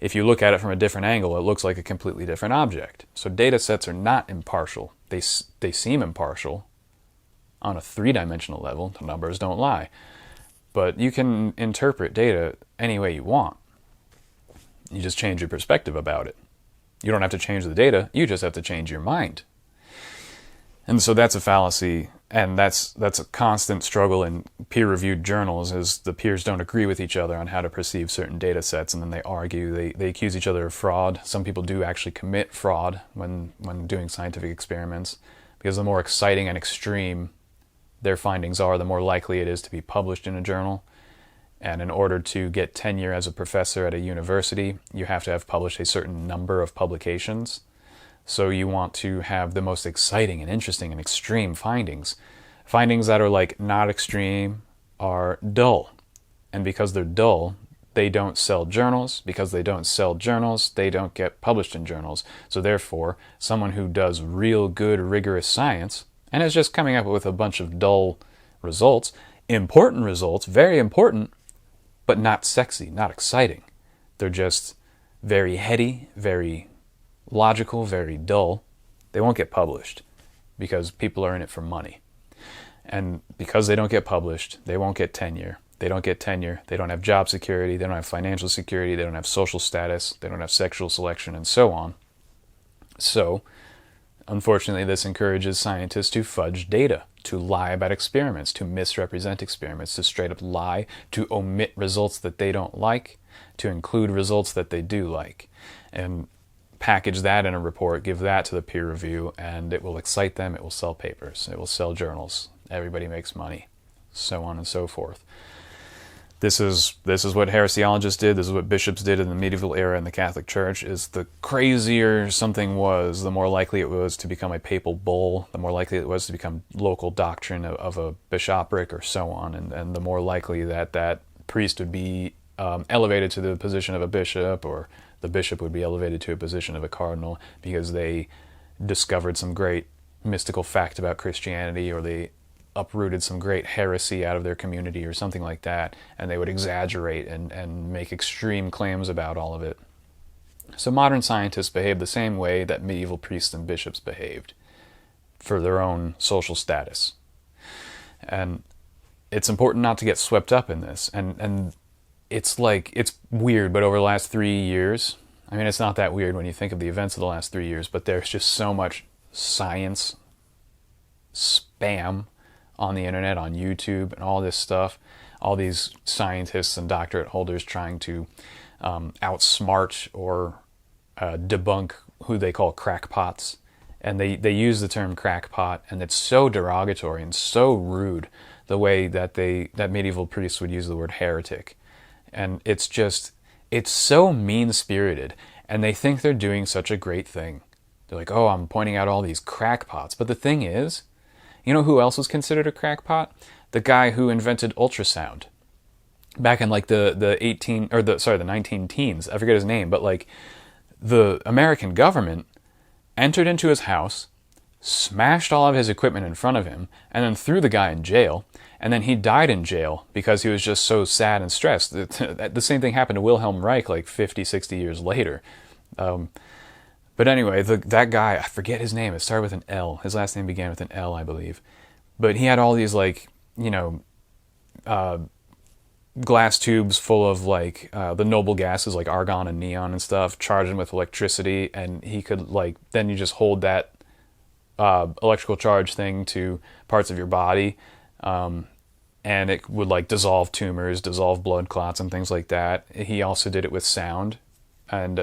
if you look at it from a different angle, it looks like a completely different object. So data sets are not impartial. They seem impartial on a three-dimensional level. The numbers don't lie. But you can interpret data any way you want. You just change your perspective about it. You don't have to change the data. You just have to change your mind. And so that's a fallacy, and that's a constant struggle in peer-reviewed journals, is the peers don't agree with each other on how to perceive certain data sets, and then they argue. They accuse each other of fraud. Some people do actually commit fraud when doing scientific experiments, because the more exciting and extreme their findings are, the more likely it is to be published in a journal. And in order to get tenure as a professor at a university, you have to have published a certain number of publications. So you want to have the most exciting and interesting and extreme findings. Findings that are not extreme are dull. And because they're dull, they don't sell journals. Because they don't sell journals, they don't get published in journals. So therefore, someone who does real good, rigorous science, and is just coming up with a bunch of dull results, important results, very important, but not sexy, not exciting. They're just very heady, very logical, very dull. They won't get published because people are in it for money. And because they don't get published, they won't get tenure. They don't get tenure. They don't have job security. They don't have financial security. They don't have social status. They don't have sexual selection, and so on. So, unfortunately, this encourages scientists to fudge data, to lie about experiments, to misrepresent experiments, to straight up lie, to omit results that they don't like, to include results that they do like, and package that in a report, give that to the peer review, and it will excite them, it will sell papers, it will sell journals, everybody makes money, so on and so forth. This is what heresiologists did. This is what bishops did in the medieval era in the Catholic Church. Is the crazier something was, the more likely it was to become a papal bull, the more likely it was to become local doctrine of a bishopric or so on, and the more likely that priest would be elevated to the position of a bishop, or the bishop would be elevated to a position of a cardinal because they discovered some great mystical fact about Christianity, or they uprooted some great heresy out of their community or something like that, and they would exaggerate and make extreme claims about all of it. So modern scientists behave the same way that medieval priests and bishops behaved for their own social status. And it's important not to get swept up in this. And it's weird, but over the last 3 years, I mean, it's not that weird when you think of the events of the last 3 years, but there's just so much science spam on the internet, on YouTube, and all this stuff. All these scientists and doctorate holders trying to outsmart or debunk who they call crackpots. And they use the term crackpot, and it's so derogatory and so rude, the way that that medieval priests would use the word heretic. And it's so mean-spirited, and they think they're doing such a great thing. They're like, oh, I'm pointing out all these crackpots. But the thing is, you know who else was considered a crackpot? The guy who invented ultrasound back in like the 19 teens. I forget his name, but like the American government entered into his house, smashed all of his equipment in front of him, and then threw the guy in jail. And then he died in jail because he was just so sad and stressed. The same thing happened to Wilhelm Reich like 50, 60 years later. But anyway, that guy, I forget his name. It started with an L. His last name began with an L, I believe. But he had all these like, glass tubes full of like the noble gases like argon and neon and stuff, charged them with electricity, and he could like, then you just hold that electrical charge thing to parts of your body, and it would like dissolve tumors, dissolve blood clots and things like that. He also did it with sound, and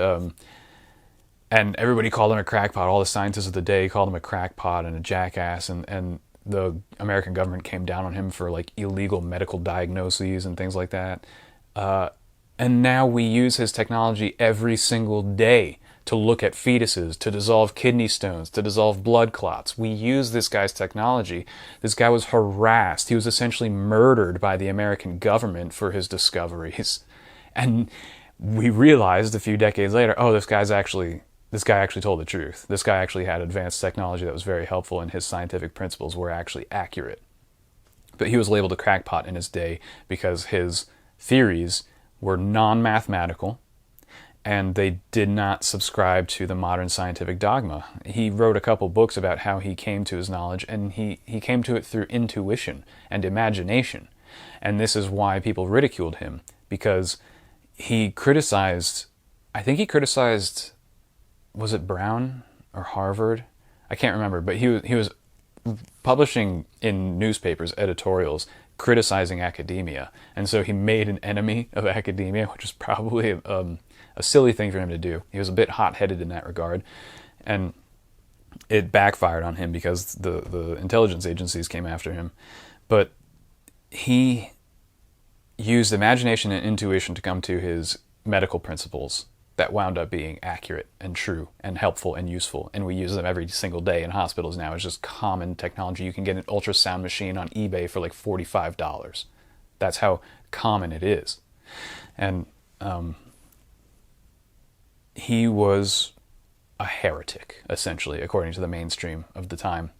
everybody called him a crackpot. All the scientists of the day called him a crackpot and a jackass, and the American government came down on him for like illegal medical diagnoses and things like that. And now we use his technology every single day to look at fetuses, to dissolve kidney stones, to dissolve blood clots. We use this guy's technology. This guy was harassed. He was essentially murdered by the American government for his discoveries. And we realized a few decades later, oh, this guy actually told the truth. This guy actually had advanced technology that was very helpful, and his scientific principles were actually accurate. But he was labeled a crackpot in his day because his theories were non-mathematical, and they did not subscribe to the modern scientific dogma. He wrote a couple books about how he came to his knowledge, and he came to it through intuition and imagination. And this is why people ridiculed him, because he criticized, was it Brown or Harvard? I can't remember, but he was publishing in newspapers editorials criticizing academia, and so he made an enemy of academia, which is probably a silly thing for him to do. He was a bit hot-headed in that regard, and it backfired on him because the intelligence agencies came after him. But he used imagination and intuition to come to his medical principles that wound up being accurate and true and helpful and useful, and we use them every single day in hospitals now. It's just common technology. You can get an ultrasound machine on eBay for like $45. That's how common it is. And he was a heretic, essentially, according to the mainstream of the time.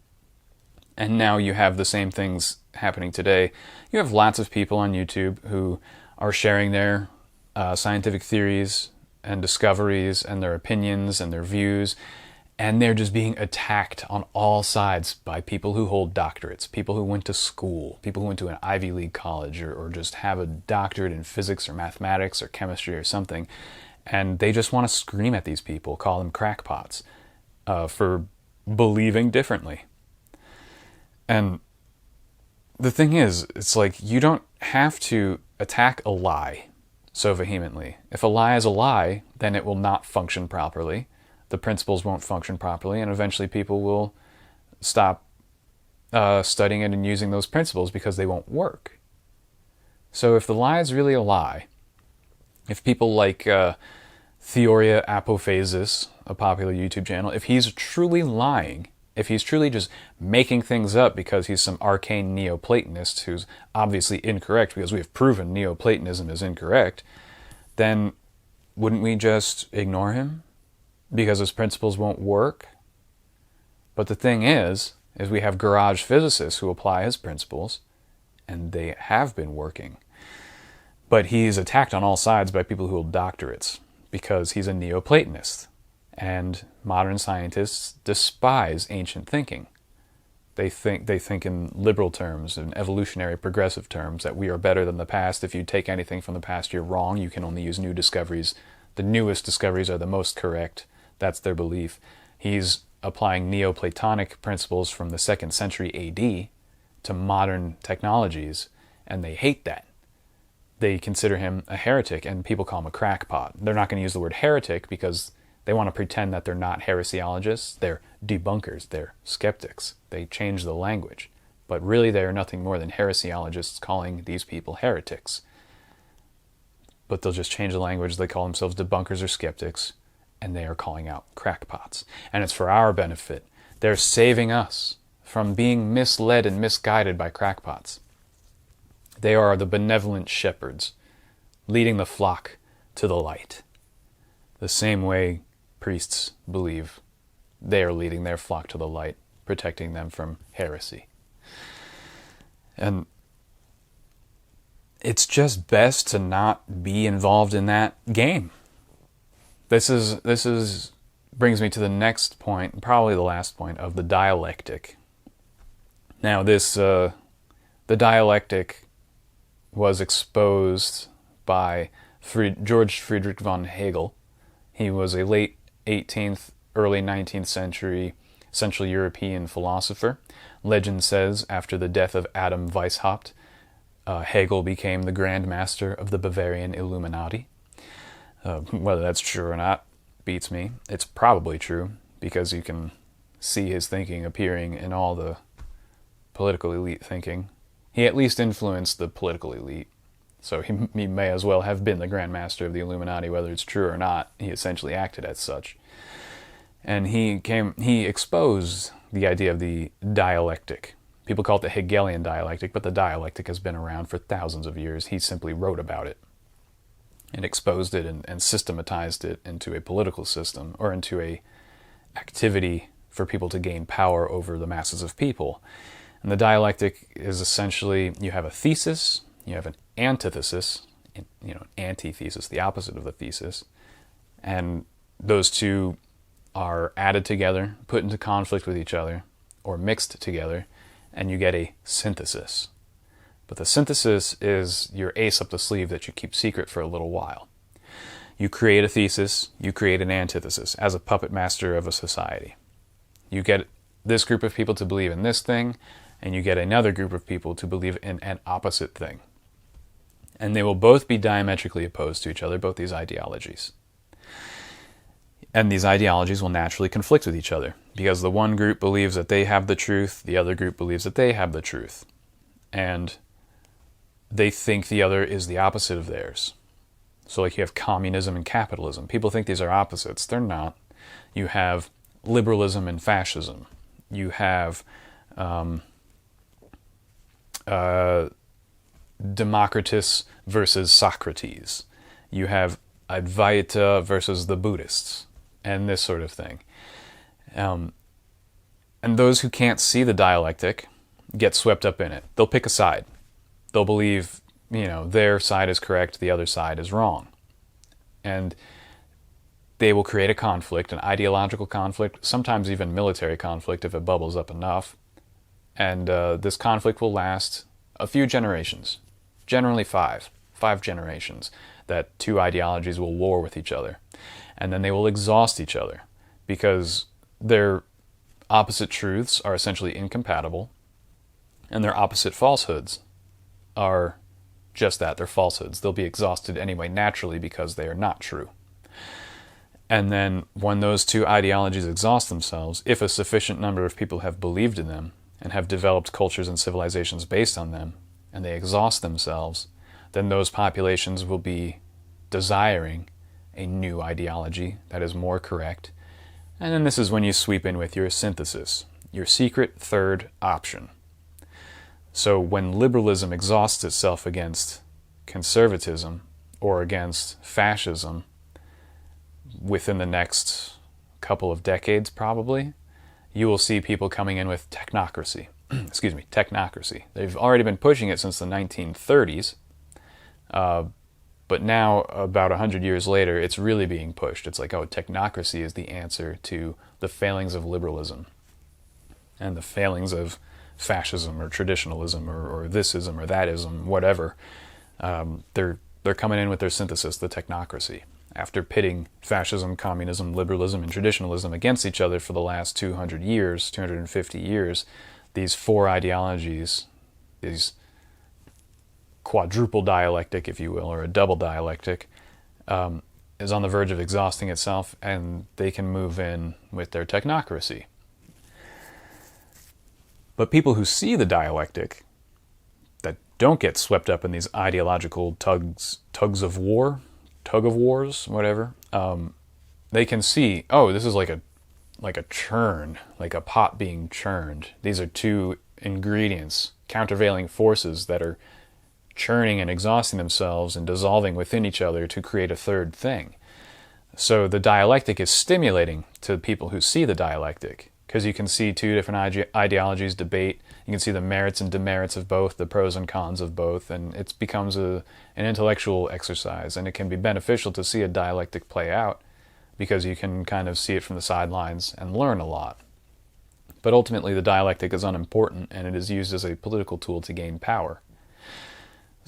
And now you have the same things happening today. You have lots of people on YouTube who are sharing their scientific theories and discoveries and their opinions and their views, and they're just being attacked on all sides by people who hold doctorates, people who went to school, people who went to an Ivy League college, or just have a doctorate in physics or mathematics or chemistry or something, and they just want to scream at these people, call them crackpots, for believing differently. And the thing is, it's like, you don't have to attack a lie so vehemently. If a lie is a lie, then it will not function properly. The principles won't function properly, and eventually people will stop studying it and using those principles because they won't work. So if the lie is really a lie, if people like Theoria Apophasis, a popular YouTube channel, if he's truly lying, if he's truly just making things up because he's some arcane Neoplatonist who's obviously incorrect because we have proven Neoplatonism is incorrect, then wouldn't we just ignore him because his principles won't work? But the thing is we have garage physicists who apply his principles, and they have been working. But he's attacked on all sides by people who hold doctorates because he's a Neoplatonist. And modern scientists despise ancient thinking. They think in liberal terms, in evolutionary progressive terms, that we are better than the past. If you take anything from the past, you're wrong. You can only use new discoveries. The newest discoveries are the most correct. That's their belief. He's applying Neoplatonic principles from the 2nd century AD to modern technologies, and they hate that. They consider him a heretic, and people call him a crackpot. They're not going to use the word heretic because they want to pretend that they're not heresiologists. They're debunkers. They're skeptics. They change the language. But really they are nothing more than heresiologists calling these people heretics. But they'll just change the language. They call themselves debunkers or skeptics, and they are calling out crackpots. And it's for our benefit. They're saving us from being misled and misguided by crackpots. They are the benevolent shepherds, leading the flock to the light. The same way priests believe they are leading their flock to the light, protecting them from heresy. And it's just best to not be involved in that game. This brings me to the next point, probably the last point, of the dialectic. Now, the dialectic was exposed by George Friedrich von Hegel. He was a late 18th, early 19th century Central European philosopher. Legend says after the death of Adam Weishaupt, Hegel became the Grand Master of the Bavarian Illuminati. Whether that's true or not beats me. It's probably true, because you can see his thinking appearing in all the political elite thinking. He at least influenced the political elite. So he may as well have been the Grand Master of the Illuminati, whether it's true or not. He essentially acted as such. And he exposed the idea of the dialectic. People call it the Hegelian Dialectic, but the dialectic has been around for thousands of years. He simply wrote about it and exposed it and systematized it into a political system, or into a activity for people to gain power over the masses of people. And the dialectic is essentially, you have a thesis, you have an antithesis, antithesis, the opposite of the thesis, and those two are added together, put into conflict with each other, or mixed together, and you get a synthesis. But the synthesis is your ace up the sleeve that you keep secret for a little while. You create a thesis, you create an antithesis as a puppet master of a society. You get this group of people to believe in this thing, and you get another group of people to believe in an opposite thing. And they will both be diametrically opposed to each other, both these ideologies. And these ideologies will naturally conflict with each other, because the one group believes that they have the truth, the other group believes that they have the truth. And they think the other is the opposite of theirs. So like you have communism and capitalism. People think these are opposites. They're not. You have liberalism and fascism. You have Democritus versus Socrates. You have Advaita versus the Buddhists, and this sort of thing. And those who can't see the dialectic get swept up in it. They'll pick a side. They'll believe, their side is correct, the other side is wrong. And they will create a conflict, an ideological conflict, sometimes even military conflict if it bubbles up enough. And this conflict will last a few generations, generally five generations, that two ideologies will war with each other. And then they will exhaust each other, because their opposite truths are essentially incompatible, and their opposite falsehoods are just that, they're falsehoods. They'll be exhausted anyway naturally because they are not true. And then when those two ideologies exhaust themselves, if a sufficient number of people have believed in them and have developed cultures and civilizations based on them, and they exhaust themselves, then those populations will be desiring a new ideology that is more correct. And then this is when you sweep in with your synthesis, your secret third option. So when liberalism exhausts itself against conservatism or against fascism within the next couple of decades probably, you will see people coming in with technocracy. Technocracy. They've already been pushing it since the 1930s, but now, about 100 years later, it's really being pushed. It's like, technocracy is the answer to the failings of liberalism and the failings of fascism or traditionalism or thisism or thatism, whatever. They're coming in with their synthesis, the technocracy. After pitting fascism, communism, liberalism, and traditionalism against each other for the last 200 years, 250 years, these four ideologies these quadruple dialectic, if you will, or a double dialectic, is on the verge of exhausting itself, and they can move in with their technocracy. But people who see the dialectic, that don't get swept up in these ideological tug of wars, whatever, they can see, oh, this is like a churn, like a pot being churned. These are two ingredients, countervailing forces that are churning and exhausting themselves and dissolving within each other to create a third thing. So the dialectic is stimulating to people who see the dialectic, because you can see two different ideologies debate. You can see the merits and demerits of both, the pros and cons of both, and it becomes an intellectual exercise, and it can be beneficial to see a dialectic play out, because you can kind of see it from the sidelines and learn a lot. But ultimately the dialectic is unimportant, and it is used as a political tool to gain power.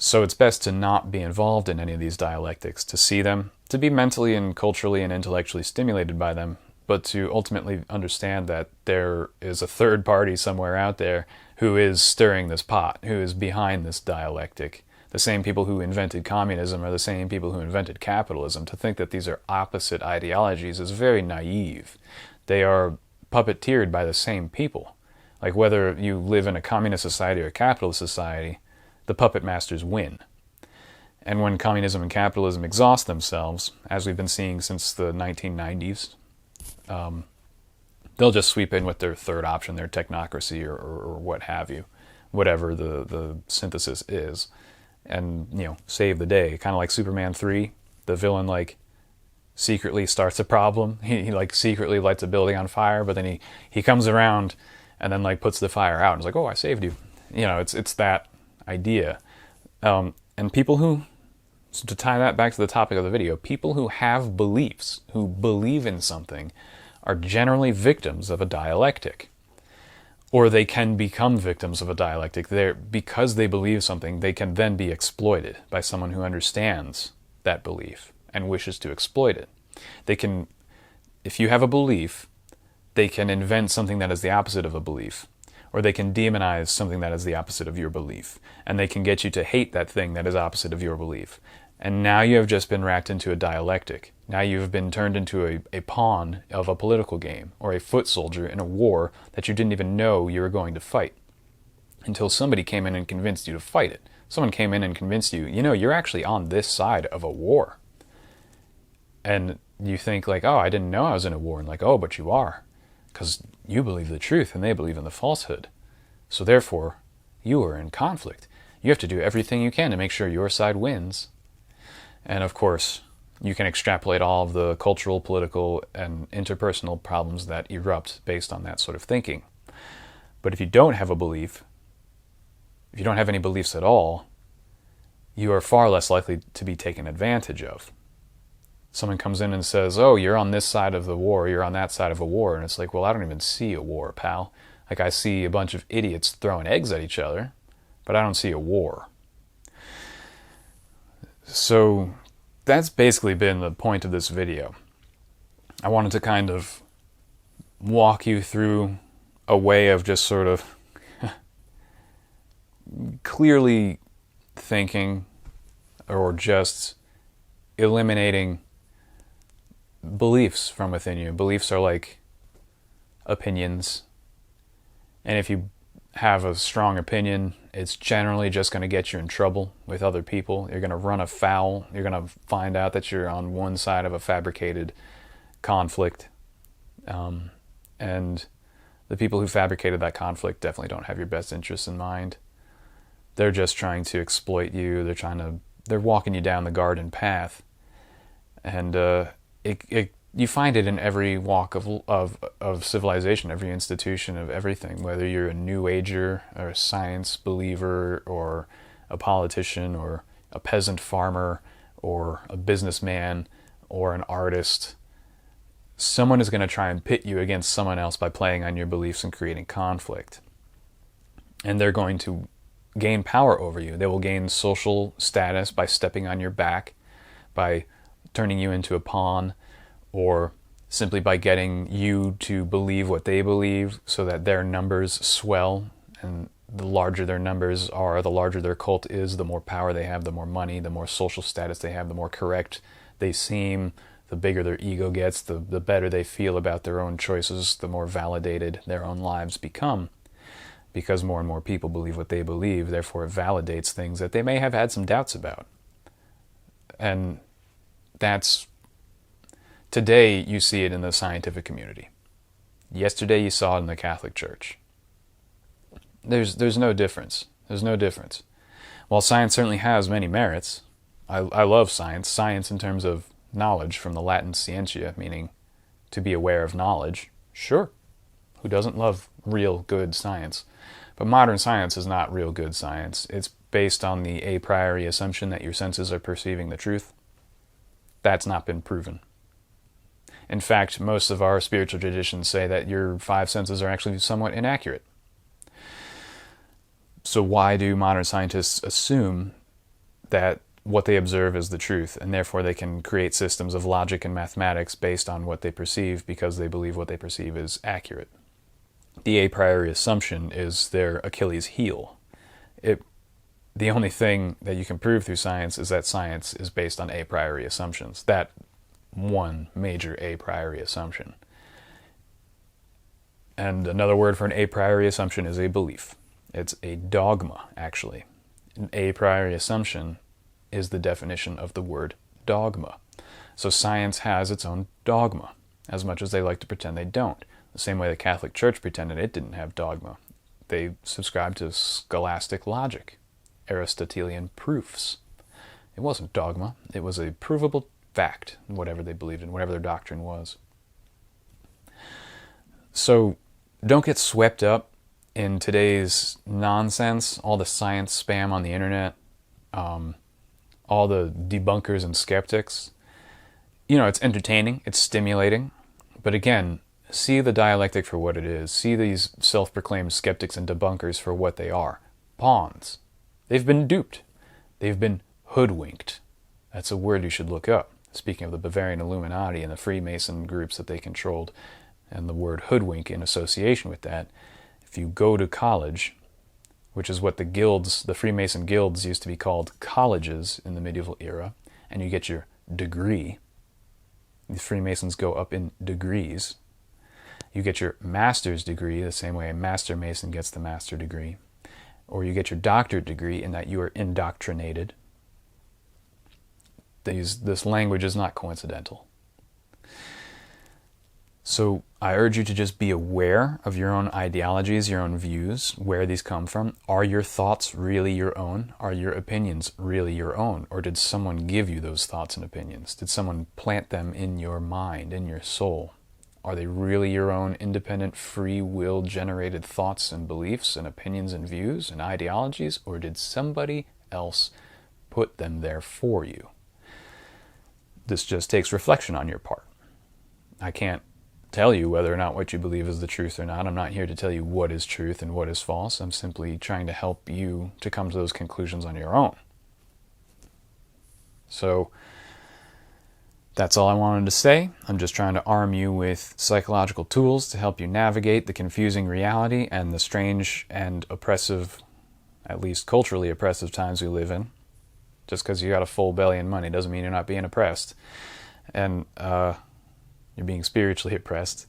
So it's best to not be involved in any of these dialectics, to see them, to be mentally and culturally and intellectually stimulated by them, but to ultimately understand that there is a third party somewhere out there who is stirring this pot, who is behind this dialectic. The same people who invented communism are the same people who invented capitalism. To think that these are opposite ideologies is very naive. They are puppeteered by the same people. Like whether you live in a communist society or a capitalist society, the puppet masters win. And when communism and capitalism exhaust themselves, as we've been seeing since the 1990s, they'll just sweep in with their third option, their technocracy or what have you, whatever the synthesis is, and save the day. Kind of like Superman 3, the villain secretly starts a problem. He secretly lights a building on fire, but then he comes around and then puts the fire out and is like, oh, I saved you. It's that idea. And people who, so to tie that back to the topic of the video, people who have beliefs, who believe in something, are generally victims of a dialectic. Or they can become victims of a dialectic. Because they believe something, they can then be exploited by someone who understands that belief and wishes to exploit it. They can, if you have a belief, they can invent something that is the opposite of a belief. Or they can demonize something that is the opposite of your belief. And they can get you to hate that thing that is opposite of your belief. And now you have just been racked into a dialectic. Now you have been turned into a pawn of a political game, or a foot soldier in a war that you didn't even know you were going to fight, until somebody came in and convinced you to fight it. Someone came in and convinced you, you're actually on this side of a war. And you think oh, I didn't know I was in a war. And oh, but you are. Because you believe the truth and they believe in the falsehood. So therefore, you are in conflict. You have to do everything you can to make sure your side wins. And of course, you can extrapolate all of the cultural, political, and interpersonal problems that erupt based on that sort of thinking. But if you don't have a belief, if you don't have any beliefs at all, you are far less likely to be taken advantage of. Someone comes in and says, oh, you're on this side of the war, you're on that side of a war. And it's well, I don't even see a war, pal. I see a bunch of idiots throwing eggs at each other, but I don't see a war. So that's basically been the point of this video. I wanted to kind of walk you through a way of just sort of clearly thinking, or just eliminating beliefs from within you. Beliefs are like opinions. And if you have a strong opinion, it's generally just going to get you in trouble with other people. You're going to run afoul. You're going to find out that you're on one side of a fabricated conflict. And the people who fabricated that conflict definitely don't have your best interests in mind. They're just trying to exploit you. They're walking you down the garden path. And you find it in every walk of civilization, every institution of everything, whether you're a New Ager or a science believer or a politician or a peasant farmer or a businessman or an artist. Someone is going to try and pit you against someone else by playing on your beliefs and creating conflict. And they're going to gain power over you. They will gain social status by stepping on your back, by turning you into a pawn, or simply by getting you to believe what they believe so that their numbers swell and the larger their numbers are, the larger their cult is, the more power they have, the more money, the more social status they have, the more correct they seem, the bigger their ego gets, the better they feel about their own choices, the more validated their own lives become. Because more and more people believe what they believe, therefore it validates things that they may have had some doubts about. And that's, today you see it in the scientific community. Yesterday you saw it in the Catholic Church. There's no difference. There's no difference. While science certainly has many merits, I love science. Science in terms of knowledge, from the Latin scientia, meaning to be aware of knowledge. Sure. Who doesn't love real good science? But modern science is not real good science. It's based on the a priori assumption that your senses are perceiving the truth. That's not been proven. In fact, most of our spiritual traditions say that your five senses are actually somewhat inaccurate. So why do modern scientists assume that what they observe is the truth, and therefore they can create systems of logic and mathematics based on what they perceive because they believe what they perceive is accurate? The a priori assumption is their Achilles heel. The only thing that you can prove through science is that science is based on a priori assumptions. That one major a priori assumption. And another word for an a priori assumption is a belief. It's a dogma, actually. An a priori assumption is the definition of the word dogma. So science has its own dogma, as much as they like to pretend they don't. The same way the Catholic Church pretended it didn't have dogma. They subscribed to scholastic logic, Aristotelian proofs. It wasn't dogma. It was a provable fact, whatever they believed in, whatever their doctrine was. So don't get swept up in today's nonsense, all the science spam on the internet, all the debunkers and skeptics. It's entertaining, it's stimulating, but again, see the dialectic for what it is. See these self-proclaimed skeptics and debunkers for what they are. Pawns. They've been duped. They've been hoodwinked. That's a word you should look up. Speaking of the Bavarian Illuminati and the Freemason groups that they controlled, and the word hoodwink in association with that, if you go to college, which is what the Freemason guilds used to be called colleges in the medieval era, and you get your degree, the Freemasons go up in degrees. You get your master's degree the same way a master mason gets the master degree. Or you get your doctorate degree in that you are indoctrinated. This language is not coincidental. So I urge you to just be aware of your own ideologies, your own views, where these come from. Are your thoughts really your own? Are your opinions really your own? Or did someone give you those thoughts and opinions? Did someone plant them in your mind, in your soul? Are they really your own independent, free will generated thoughts and beliefs and opinions and views and ideologies? Or did somebody else put them there for you? This just takes reflection on your part. I can't tell you whether or not what you believe is the truth or not. I'm not here to tell you what is truth and what is false. I'm simply trying to help you to come to those conclusions on your own. So that's all I wanted to say. I'm just trying to arm you with psychological tools to help you navigate the confusing reality and the strange and oppressive, at least culturally oppressive times we live in. Just because you got a full belly and money doesn't mean you're not being oppressed. And you're being spiritually oppressed.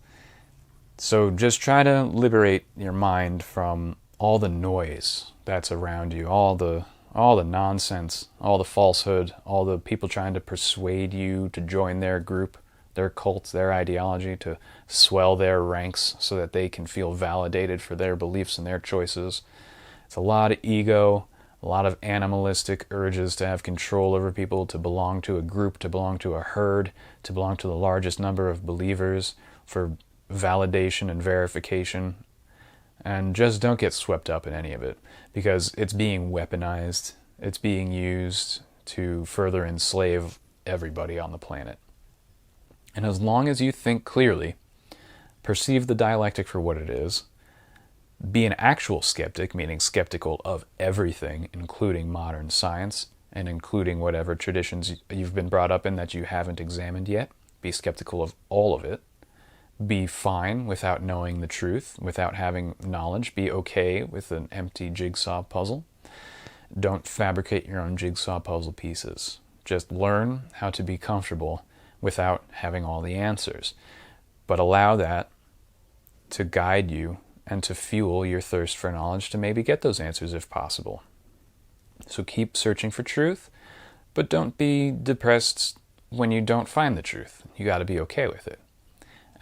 So just try to liberate your mind from all the noise that's around you, all the nonsense, all the falsehood, all the people trying to persuade you to join their group, their cult, their ideology, to swell their ranks so that they can feel validated for their beliefs and their choices. It's a lot of ego, a lot of animalistic urges to have control over people, to belong to a group, to belong to a herd, to belong to the largest number of believers for validation and verification. And just don't get swept up in any of it, because it's being weaponized. It's being used to further enslave everybody on the planet. And as long as you think clearly, perceive the dialectic for what it is, be an actual skeptic, meaning skeptical of everything, including modern science, and including whatever traditions you've been brought up in that you haven't examined yet. Be skeptical of all of it. be fine without knowing the truth, without having knowledge. Be okay with an empty jigsaw puzzle. Don't fabricate your own jigsaw puzzle pieces. Just learn how to be comfortable without having all the answers. But allow that to guide you and to fuel your thirst for knowledge to maybe get those answers if possible. So keep searching for truth, but don't be depressed when you don't find the truth. You got to be okay with it.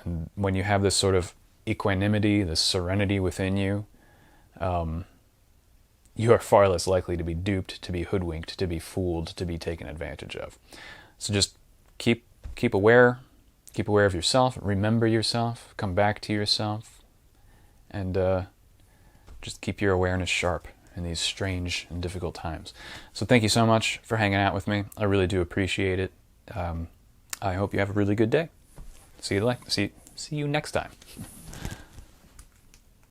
And when you have this sort of equanimity, this serenity within you, you are far less likely to be duped, to be hoodwinked, to be fooled, to be taken advantage of. So just keep aware of yourself, remember yourself, come back to yourself, and just keep your awareness sharp in these strange and difficult times. So thank you so much for hanging out with me. I really do appreciate it. I hope you have a really good day. See you next time.